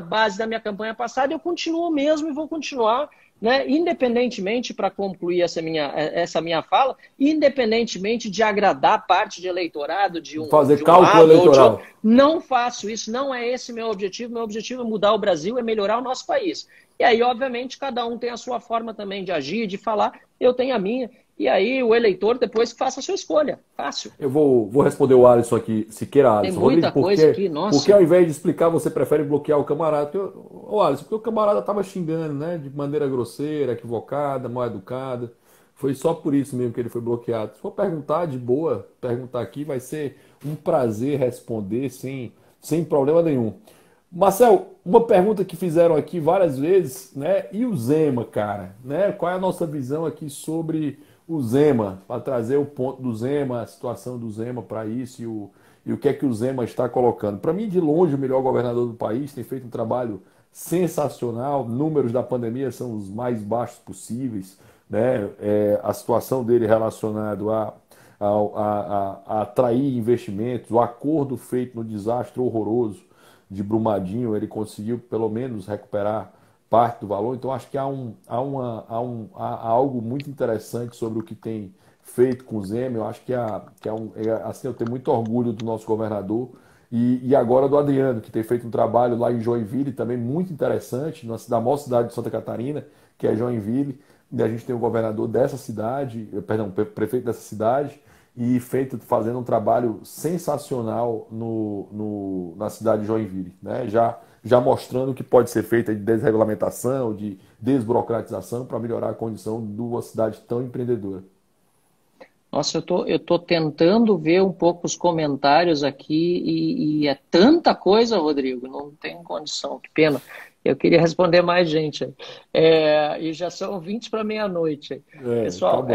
base da minha campanha passada. Eu continuo mesmo e vou continuar, né, independentemente, para concluir essa minha fala, independentemente de agradar parte de eleitorado de Fazer um cálculo lado ou de outro, eleitoral. não faço isso, não é esse meu objetivo. Meu objetivo é mudar o Brasil, é melhorar o nosso país. E aí, obviamente, cada um tem a sua forma também de agir, de falar, eu tenho a minha. E aí o eleitor depois que faça a sua escolha. Fácil. Eu vou responder o Alisson aqui, Siqueira Tem Alisson. Rodrigo, muita coisa aqui, porque ao nossa. invés de explicar, você prefere bloquear o camarada? Ô Alisson, porque o camarada estava xingando, né? De maneira grosseira, equivocada, mal educada. Foi só por isso mesmo que ele foi bloqueado. Se for perguntar de boa, perguntar aqui, vai ser um prazer responder sem problema nenhum. Marcel, uma pergunta que fizeram aqui várias vezes, né? E o Zema, cara, né? Qual é a nossa visão aqui sobre o Zema, para trazer o ponto do Zema, a situação do Zema para isso e o que é que o Zema está colocando? Para mim, de longe, o melhor governador do país, tem feito um trabalho sensacional, números da pandemia são os mais baixos possíveis, né? A situação dele relacionado a atrair investimentos, o acordo feito no desastre horroroso de Brumadinho, ele conseguiu pelo menos recuperar parte do valor. Então, acho que há algo muito interessante sobre o que tem feito com o Zema. Eu acho assim, eu tenho muito orgulho do nosso governador e agora do Adriano, que tem feito um trabalho lá em Joinville também muito interessante, da maior cidade de Santa Catarina, que é Joinville. E a gente tem o governador dessa cidade, perdão, prefeito dessa cidade, e fazendo um trabalho sensacional na cidade de Joinville, né? Já mostrando o que pode ser feito de desregulamentação, de desburocratização para melhorar a condição de uma cidade tão empreendedora. Nossa, eu tô tentando ver um pouco os comentários aqui e é tanta coisa, Rodrigo, não tem condição, que pena. Eu queria responder mais gente aí. E já são 20 para meia-noite. Tá Pessoal, bom.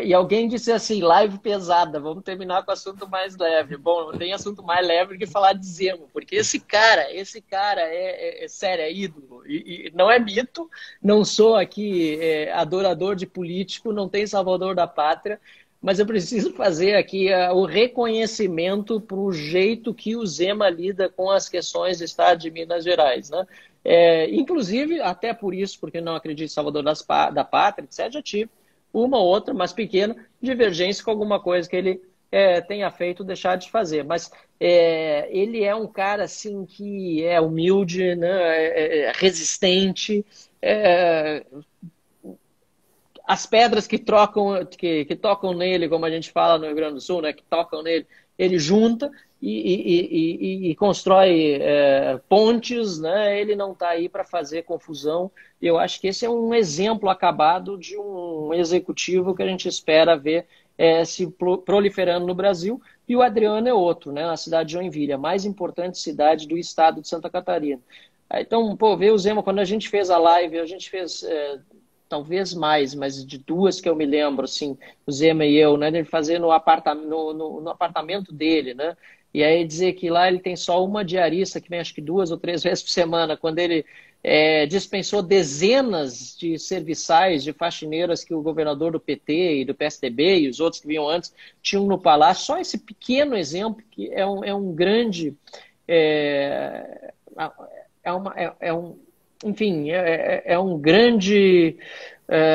e alguém disse assim, live pesada, vamos terminar com assunto mais leve. Bom, não tem assunto mais leve do que falar de Zema, porque esse cara é sério, é ídolo. E não é mito, não sou aqui adorador de político, não tem salvador da pátria, mas eu preciso fazer aqui o reconhecimento para o jeito que o Zema lida com as questões do Estado de Minas Gerais, né? Inclusive, até por isso, porque não acredito em Salvador da Pátria, etc., já tive uma ou outra, mas pequena, divergência com alguma coisa que ele tenha feito ou deixar de fazer. Mas ele é um cara assim que é humilde, né? Resistente, é, as pedras que tocam nele, como a gente fala no Rio Grande do Sul, né, que tocam nele, ele junta e constrói pontes, né? Ele não está aí para fazer confusão. Eu acho que esse é um exemplo acabado de um executivo que a gente espera ver se proliferando no Brasil. E o Adriano é outro, né, na cidade de Joinville, a mais importante cidade do estado de Santa Catarina. Então, pô, ver o Zema, quando a gente fez a live, a gente fez talvez mais, mas de duas que eu me lembro, assim, o Zema e eu, né, de fazer no apartamento dele, né, e aí dizer que lá ele tem só uma diarista, que vem acho que 2 ou 3 vezes por semana, quando ele dispensou dezenas de serviçais, de faxineiras que o governador do PT e do PSDB e os outros que vinham antes tinham no palácio, só esse pequeno exemplo que é um grande... É, enfim, é um grande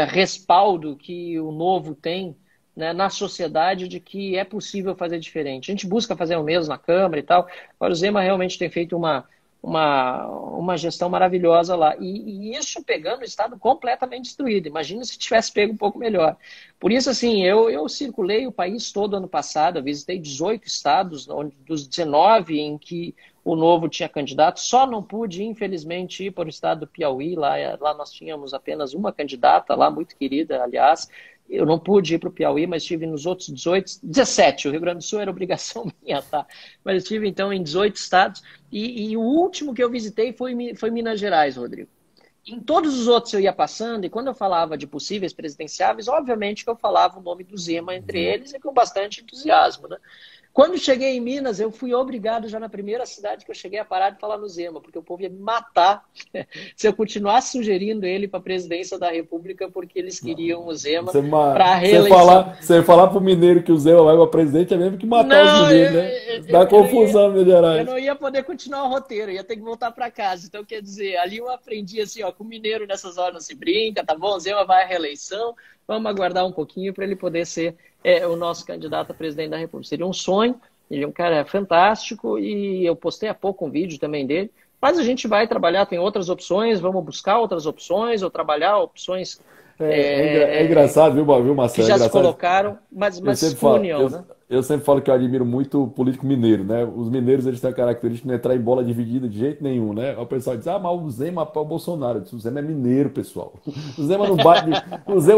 respaldo que o Novo tem, né, na sociedade de que é possível fazer diferente. A gente busca fazer o mesmo na Câmara e tal. Agora, o Zema realmente tem feito uma gestão maravilhosa lá. E isso pegando o Estado completamente destruído. Imagina se tivesse pego um pouco melhor. Por isso, assim, eu circulei o país todo ano passado, eu visitei 18 estados, dos 19 em que o Novo tinha candidato, só não pude, infelizmente, ir para o estado do Piauí, lá nós tínhamos apenas uma candidata, lá muito querida, aliás, eu não pude ir para o Piauí, mas estive nos outros 17, o Rio Grande do Sul era obrigação minha, tá? Mas estive, então, em 18 estados, e o último que eu visitei foi Minas Gerais, Rodrigo. Em todos os outros eu ia passando, e quando eu falava de possíveis presidenciáveis, obviamente que eu falava o nome do Zema entre eles, e com bastante entusiasmo, né? Quando cheguei em Minas, eu fui obrigado, já na primeira cidade que eu cheguei, a parar de falar no Zema, porque o povo ia me matar se eu continuasse sugerindo ele para a presidência da República, porque eles queriam o Zema para a reeleição. Você falar pro mineiro que o Zema vai para presidente é mesmo que matar os Não, mineiros, né? Dá confusão, Minas eu Gerais. não ia poder continuar o roteiro, ia ter que voltar para casa. Então, quer dizer, ali eu aprendi assim, ó, com o mineiro nessas horas não se brinca, tá bom? O Zema vai à reeleição, vamos aguardar um pouquinho para ele poder ser o nosso candidato a presidente da República. Seria um sonho, ele é um cara fantástico e eu postei há pouco um vídeo também dele, mas a gente vai trabalhar, tem outras opções, vamos buscar outras opções ou trabalhar opções É engraçado, viu, que Marcelo? É já se engraçado. colocaram, Eu mas sempre com falo, união, né? eu sempre falo que eu admiro muito o político mineiro, né? Os mineiros, eles têm a característica de não entrar em bola dividida de jeito nenhum, né? O pessoal diz, ah, mas o Zema é o Bolsonaro. Eu disse, o Zema é mineiro, pessoal. O Zema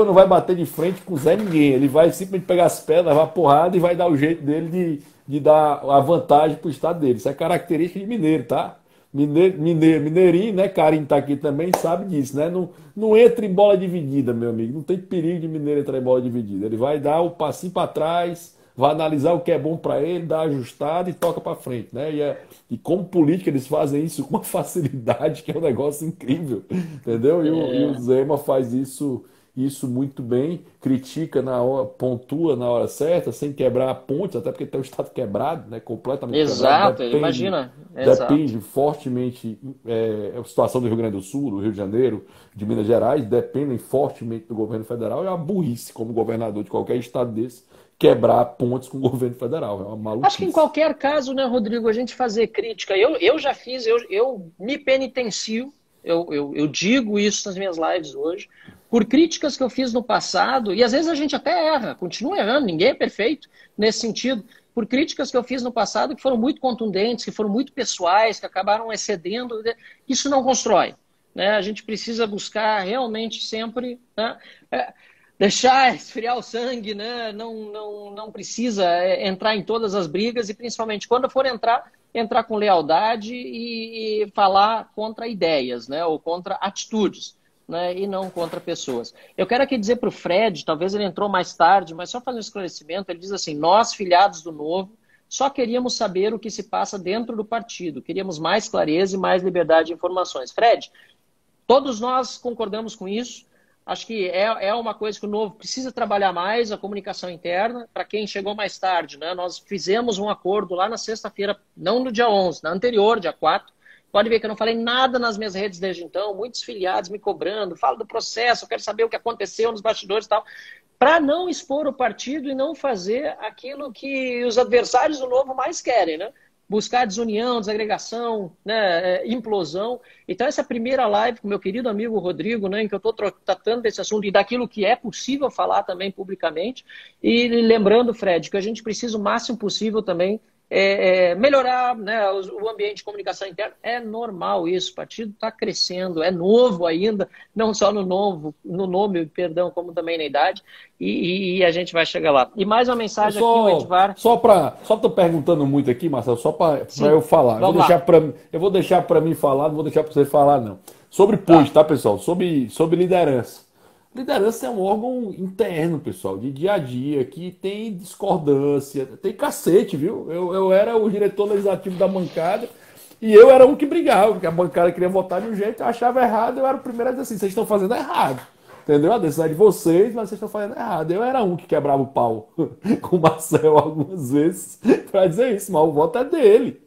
não vai bater de frente com o Zé ninguém. Ele vai simplesmente pegar as pedras, levar a porrada e vai dar o jeito dele de dar a vantagem pro estado dele. Isso é característica de mineiro, tá? Mineirinho, né? Carinho tá aqui também, sabe disso, né? Não entra em bola dividida, meu amigo. Não tem perigo de mineiro entrar em bola dividida. Ele vai dar o passinho para trás, vai analisar o que é bom para ele, dá ajustado e toca para frente, né? E como política eles fazem isso com uma facilidade que é um negócio incrível, entendeu? E o Zema faz isso muito bem, critica na hora, pontua na hora certa, sem quebrar a ponte, até porque tem o estado quebrado, né? Completamente quebrado, Exato, imagina, exato. depende fortemente a situação do Rio Grande do Sul, do Rio de Janeiro, de Minas Gerais, dependem fortemente do governo federal. É uma burrice como governador de qualquer estado desse quebrar pontes com o governo federal. É uma Acho que em maluquice. qualquer caso, né, Rodrigo, a gente fazer crítica. Eu já fiz, eu me penitencio, eu digo isso nas minhas lives hoje, por críticas que eu fiz no passado, e às vezes a gente até erra, continua errando, ninguém é perfeito nesse sentido, por críticas que eu fiz no passado que foram muito contundentes, que foram muito pessoais, que acabaram excedendo. Isso não constrói, né? A gente precisa buscar realmente sempre, né, deixar esfriar o sangue, né? Não precisa entrar em todas as brigas e principalmente quando for entrar, entrar com lealdade e falar contra ideias, né? Ou contra atitudes, né? E não contra pessoas. Eu quero aqui dizer para o Fred, talvez ele entrou mais tarde, mas só fazer um esclarecimento, ele diz assim, nós, filiados do Novo, só queríamos saber o que se passa dentro do partido, queríamos mais clareza e mais liberdade de informações. Fred, todos nós concordamos com isso. Acho que é uma coisa que o Novo precisa trabalhar mais, a comunicação interna. Para quem chegou mais tarde, né, nós fizemos um acordo lá na sexta-feira, não no dia 11, na anterior, dia 4. Pode ver que eu não falei nada nas minhas redes desde então, muitos filiados me cobrando, falo do processo, eu quero saber o que aconteceu nos bastidores e tal, para não expor o partido e não fazer aquilo que os adversários do Novo mais querem, né? Buscar desunião, desagregação, né, implosão. Então, essa primeira live com meu querido amigo Rodrigo, né, em que eu estou tratando desse assunto e daquilo que é possível falar também publicamente. E lembrando, Fred, que a gente precisa o máximo possível também melhorar, né, o ambiente de comunicação interna. É normal isso, o partido está crescendo, é novo ainda, não só no nome, perdão, como também na idade, e a gente vai chegar lá. E mais uma mensagem aqui, o Edvar. Só tô perguntando muito aqui, Marcelo, só para eu falar. Eu vou deixar para mim falar, não vou deixar para você falar, não. Sobre post, tá, pessoal? Sobre liderança. Liderança é um órgão interno, pessoal, de dia a dia, que tem discordância, tem cacete, viu? Eu era o diretor legislativo da bancada e eu era um que brigava, porque a bancada queria votar de um jeito, eu achava errado, eu era o primeiro a dizer assim, vocês estão fazendo errado. Entendeu? A decisão é de vocês, mas vocês estão fazendo errado. Eu era um que quebrava o pau com o Marcel algumas vezes para dizer isso, mas o voto é dele.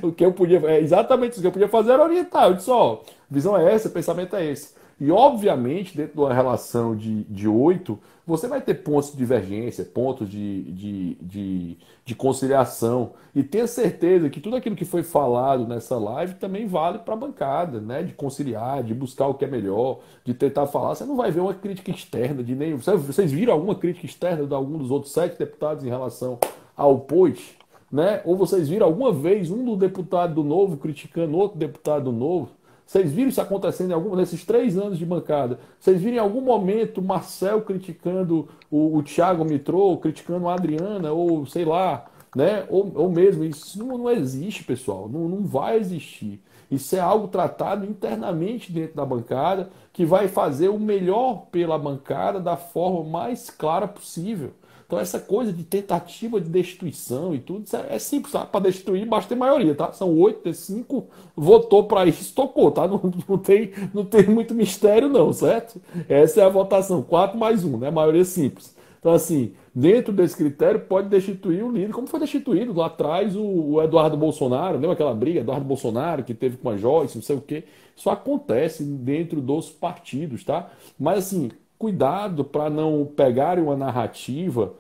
O que eu podia, exatamente isso que eu podia fazer era orientar. Eu disse, ó, a visão é essa, o pensamento é esse. E, obviamente, dentro de uma relação de 8, você vai ter pontos de divergência, pontos de conciliação. E tenha certeza que tudo aquilo que foi falado nessa live também vale para a bancada, né? De conciliar, de buscar o que é melhor, de tentar falar. Você não vai ver uma crítica externa de nenhum. Vocês viram alguma crítica externa de algum dos outros 7 deputados em relação ao POIT? Né? Ou vocês viram alguma vez um do deputado do Novo criticando outro deputado do Novo? Vocês viram isso acontecendo nesses 3 anos de bancada? Vocês viram em algum momento o Marcel criticando o Thiago Mitrô, criticando a Adriana, ou sei lá, né? Ou mesmo, isso não existe, pessoal. Não vai existir. Isso é algo tratado internamente dentro da bancada, que vai fazer o melhor pela bancada da forma mais clara possível. Então essa coisa de tentativa de destituição e tudo, isso é simples, tá? Para destituir basta ter maioria, tá? São 8, 5 votou para isso, tocou, tá? Não tem muito mistério não, certo? Essa é a votação, 4 mais 1, né? Maioria simples. Então assim, dentro desse critério pode destituir o líder, como foi destituído lá atrás o Eduardo Bolsonaro, lembra aquela briga, Eduardo Bolsonaro que teve com a Joyce, não sei o quê. Isso acontece dentro dos partidos, tá? Mas assim, cuidado para não pegarem uma narrativa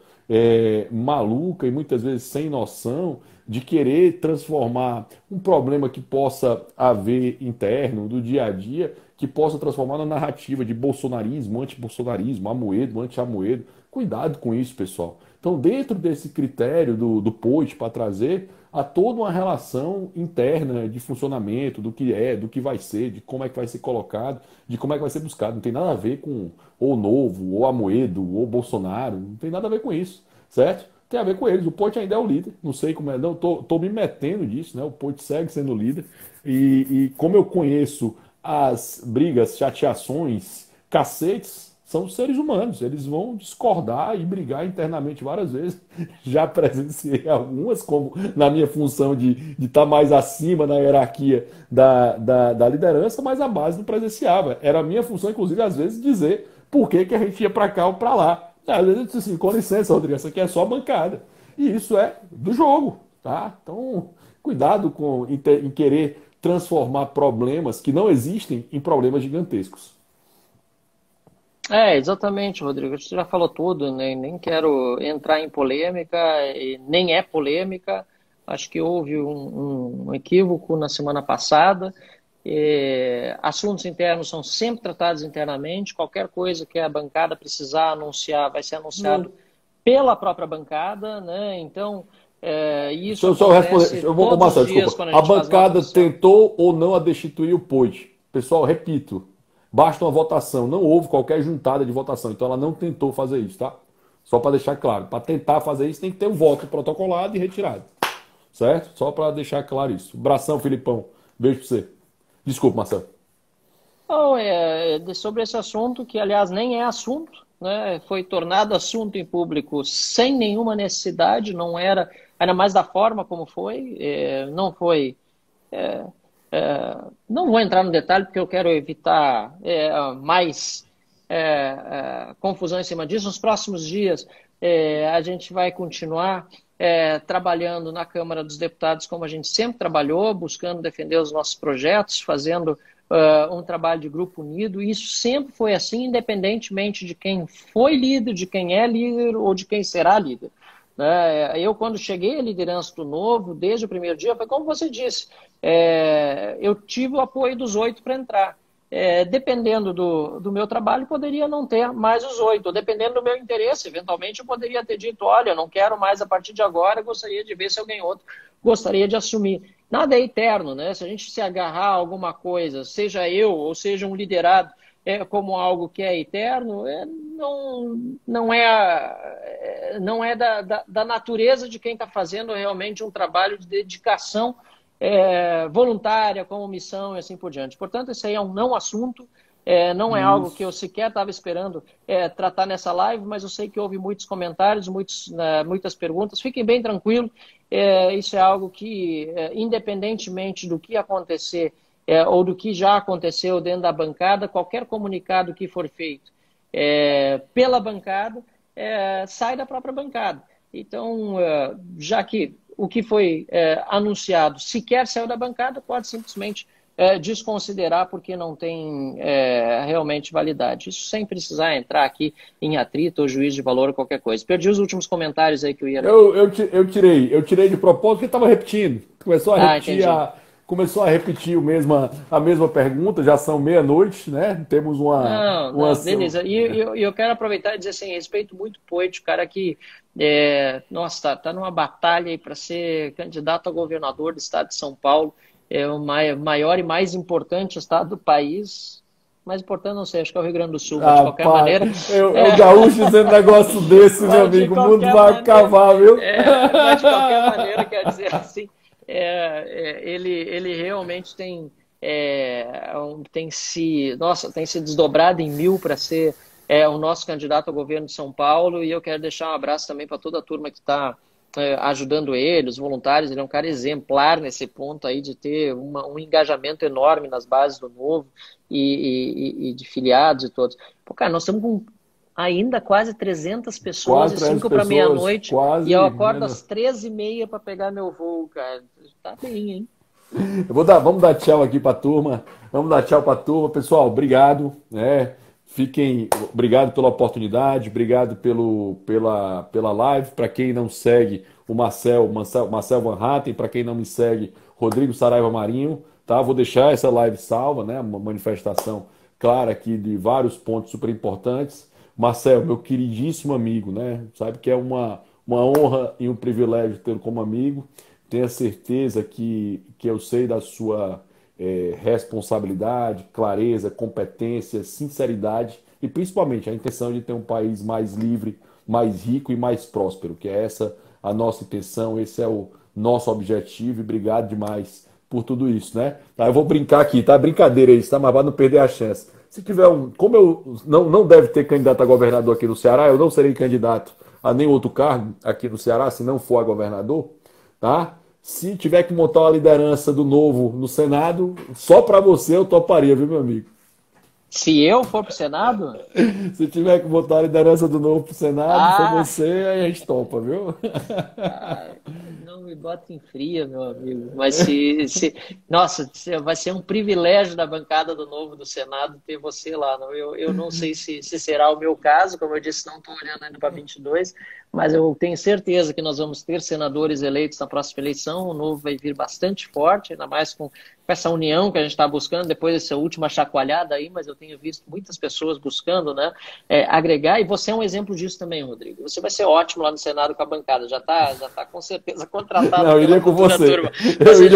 maluca e muitas vezes sem noção de querer transformar um problema que possa haver interno do dia a dia, que possa transformar na narrativa de bolsonarismo, anti-bolsonarismo, amoedo, anti-amoedo. Cuidado com isso, pessoal. Então, dentro desse critério do POIT para trazer, há toda uma relação interna de funcionamento, do que é, do que vai ser, de como é que vai ser colocado, de como é que vai ser buscado. Não tem nada a ver com ou Novo, ou Amoedo, ou Bolsonaro. Não tem nada a ver com isso, certo? Tem a ver com eles. O POIT ainda é o líder. Não sei como é. Não, tô me metendo nisso, né? O POIT segue sendo líder. E como eu conheço as brigas, chateações, cacetes, são seres humanos, eles vão discordar e brigar internamente várias vezes. Já presenciei algumas, como na minha função de estar mais acima na hierarquia da liderança, mas a base não presenciava. Era a minha função, inclusive, às vezes, dizer por que a gente ia para cá ou para lá. Às vezes eu disse assim, com licença, Rodrigo, isso aqui é só bancada. E isso é do jogo, tá? Então, cuidado em querer transformar problemas que não existem em problemas gigantescos. Exatamente, Rodrigo. Você já falou tudo, né? Nem quero entrar em polêmica, e nem é polêmica. Acho que houve um equívoco na semana passada. Assuntos internos são sempre tratados internamente. Qualquer coisa que a bancada precisar anunciar vai ser anunciado pela própria bancada, né? Então, isso eu só responder. Eu vou, Marcelo, desculpa. A bancada tentou ou não a destituir o POIT. Pessoal, repito. Basta uma votação, não houve qualquer juntada de votação, então ela não tentou fazer isso, tá? Só para deixar claro, para tentar fazer isso tem que ter um voto protocolado e retirado. certo? Só para deixar claro isso. Abração, Filipão. Beijo para você. Desculpa, Marcelo. Não, sobre esse assunto, que aliás nem é assunto, né? Foi tornado assunto em público sem nenhuma necessidade, não era, ainda mais da forma como foi, não foi. é, não vou entrar no detalhe porque eu quero evitar mais confusão em cima disso. Nos próximos dias, a gente vai continuar trabalhando na Câmara dos Deputados como a gente sempre trabalhou, buscando defender os nossos projetos, fazendo um trabalho de grupo unido. E isso sempre foi assim, independentemente de quem foi líder, de quem é líder ou de quem será líder. Eu, quando cheguei à liderança do Novo, desde o primeiro dia, foi como você disse, eu tive o apoio dos 8 para entrar. Dependendo do meu trabalho, poderia não ter mais os 8, ou dependendo do meu interesse, eventualmente eu poderia ter dito, olha, eu não quero mais a partir de agora, gostaria de ver se alguém outro gostaria de assumir. Nada é eterno, né? Se a gente se agarrar a alguma coisa, seja eu ou seja um liderado, como algo que é eterno, não é da natureza de quem está fazendo realmente um trabalho de dedicação voluntária, como missão e assim por diante. Portanto, isso aí é um não assunto, não é algo que eu sequer estava esperando tratar nessa live, mas eu sei que houve muitos comentários, muitas perguntas. Fiquem bem tranquilos, isso é algo que, independentemente do que acontecer ou do que já aconteceu dentro da bancada, qualquer comunicado que for feito pela bancada sai da própria bancada. Então, já que o que foi anunciado sequer saiu da bancada, pode simplesmente desconsiderar porque não tem realmente validade. Isso sem precisar entrar aqui em atrito ou juízo de valor ou qualquer coisa. Perdi os últimos comentários aí que eu ia... Eu tirei de propósito porque estava repetindo. Começou a repetir a mesma pergunta, já são meia-noite, né? Temos Não, beleza. E eu quero aproveitar e dizer assim, respeito muito o Poit, cara que nossa, tá numa batalha aí para ser candidato a governador do estado de São Paulo, é o maior e mais importante estado do país. Mais importante, não sei, acho que é o Rio Grande do Sul, mas de qualquer maneira... O gaúcho dizendo um negócio desse, meu amigo, o mundo vai acabar, viu? Mas de qualquer maneira, quer dizer assim, ele realmente tem se desdobrado em mil para ser o nosso candidato ao governo de São Paulo, e eu quero deixar um abraço também para toda a turma que está ajudando ele, os voluntários. Ele é um cara exemplar nesse ponto aí de ter um engajamento enorme nas bases do Novo e de filiados e todos. Pô, cara, nós estamos com ainda quase 300 pessoas, e 5 para meia-noite, e eu acordo às 13h30 para pegar meu voo, cara. Tá bem, hein? Vamos dar tchau aqui para a turma. Vamos dar tchau para a turma. Pessoal, obrigado, né? Obrigado pela oportunidade, obrigado pela live. Para quem não segue o Marcel Van Hatten, para quem não me segue, Rodrigo Saraiva Marinho, tá? Vou deixar essa live salva, né? Uma manifestação clara aqui de vários pontos super importantes. Marcel, meu queridíssimo amigo, né? Sabe que é uma honra e um privilégio tê-lo como amigo. Tenha certeza que eu sei da sua responsabilidade, clareza, competência, sinceridade e principalmente a intenção de ter um país mais livre, mais rico e mais próspero, que é essa a nossa intenção, esse é o nosso objetivo, e obrigado demais por tudo isso, né? Tá, eu vou brincar aqui, tá? Brincadeira isso, tá? Mas vai não perder a chance. Se tiver como eu não deve ter candidato a governador aqui no Ceará, eu não serei candidato a nenhum outro cargo aqui no Ceará, se não for a governador, tá? Se tiver que montar uma liderança do Novo no Senado, só para você eu toparia, viu, meu amigo? Se eu for pro Senado? Se tiver que botar a liderança do Novo pro Senado, for você, aí a gente topa, viu? Não me bota em fria, meu amigo. Mas nossa, vai ser um privilégio da bancada do Novo do Senado ter você lá. Eu não sei se será o meu caso, como eu disse, não estou olhando ainda para 22, mas eu tenho certeza que nós vamos ter senadores eleitos na próxima eleição. O Novo vai vir bastante forte, ainda mais com essa união que a gente está buscando depois dessa última chacoalhada aí, mas eu tenho visto muitas pessoas buscando, né, agregar, e você é um exemplo disso também, Rodrigo. Você vai ser ótimo lá no Senado com a bancada, já tá com certeza contratado. Não, eu iria com você. Você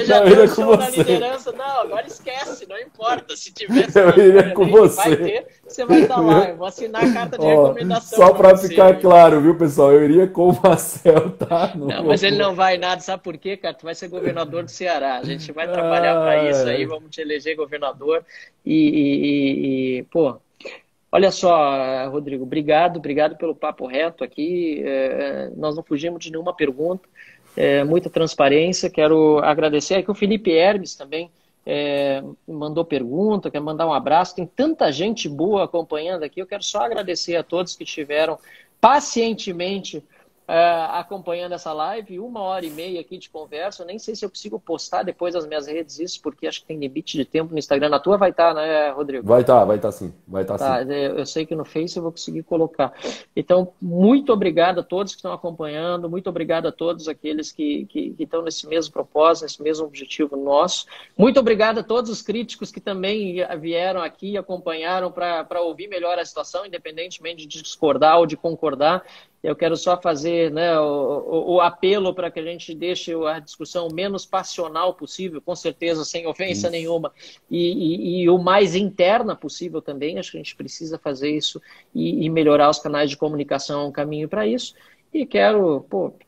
já deu show na liderança. Não, agora esquece, não importa. Se tiver, eu iria com você. Vai ter, você vai estar lá. Eu vou assinar a carta de Ó, recomendação só para para você. ficar claro, viu, pessoal? Eu iria com o Marcel, tá? Não Não, mas ele vou... não vai nada, sabe por quê, cara? Tu vai ser governador do Ceará. A gente vai trabalhar para isso aí, Ah, vamos te eleger governador. Pô, olha só, Rodrigo, obrigado pelo papo reto aqui. Nós não fugimos de nenhuma pergunta, muita transparência. Quero agradecer aqui o Felipe Hermes também. Mandou pergunta, quer mandar um abraço. Tem tanta gente boa acompanhando aqui. Eu quero só agradecer a todos que estiveram pacientemente acompanhando essa live. 1h30 aqui de conversa. Eu nem sei se eu consigo postar depois nas minhas redes isso, porque acho que tem limite de tempo no Instagram. Na tua vai estar, né, Rodrigo? vai estar sim, vai estar sim. Tá, eu sei que no Face eu vou conseguir colocar. Então, muito obrigado a todos que estão acompanhando, muito obrigado a todos aqueles que estão nesse mesmo propósito, nesse mesmo objetivo nosso. Muito obrigado a todos os críticos que também vieram aqui e acompanharam para ouvir melhor a situação, independentemente de discordar ou de concordar. Eu quero só fazer, né, o apelo para que a gente deixe a discussão o menos passional possível, com certeza, sem ofensa nenhuma, e o mais interna possível também. Acho que a gente precisa fazer isso e melhorar os canais de comunicação, um caminho para isso. E quero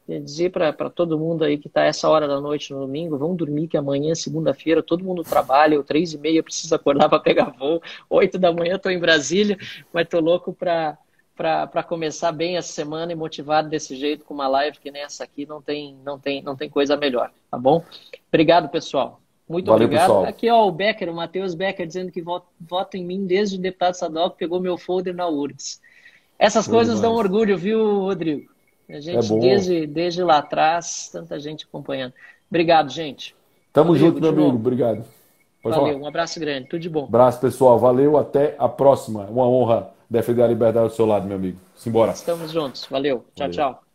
dizer para todo mundo aí que está essa hora da noite no domingo, vão dormir que amanhã, segunda-feira, todo mundo trabalha, eu 3h30 preciso acordar para pegar voo, 8 da manhã estou em Brasília, mas estou louco para começar bem essa semana e motivado desse jeito, com uma live que nem essa aqui, não tem coisa melhor, tá bom? Obrigado, pessoal. Muito Valeu, obrigado. pessoal. Aqui, ó, o Matheus Becker, dizendo que vota em mim desde o deputado estadual que pegou meu folder na URGS. Essas Show coisas dão demais. orgulho, viu, Rodrigo? A É gente, bom. desde lá atrás, tanta gente acompanhando. Obrigado, gente. Tamo Rodrigo, junto, meu de amigo. novo. Obrigado. Pode Valeu, falar. um abraço grande. Tudo de bom. Abraço, pessoal. Valeu. Até a próxima. Uma honra defender a liberdade do seu lado, meu amigo. Simbora. Estamos juntos. Valeu. Tchau, Valeu. tchau.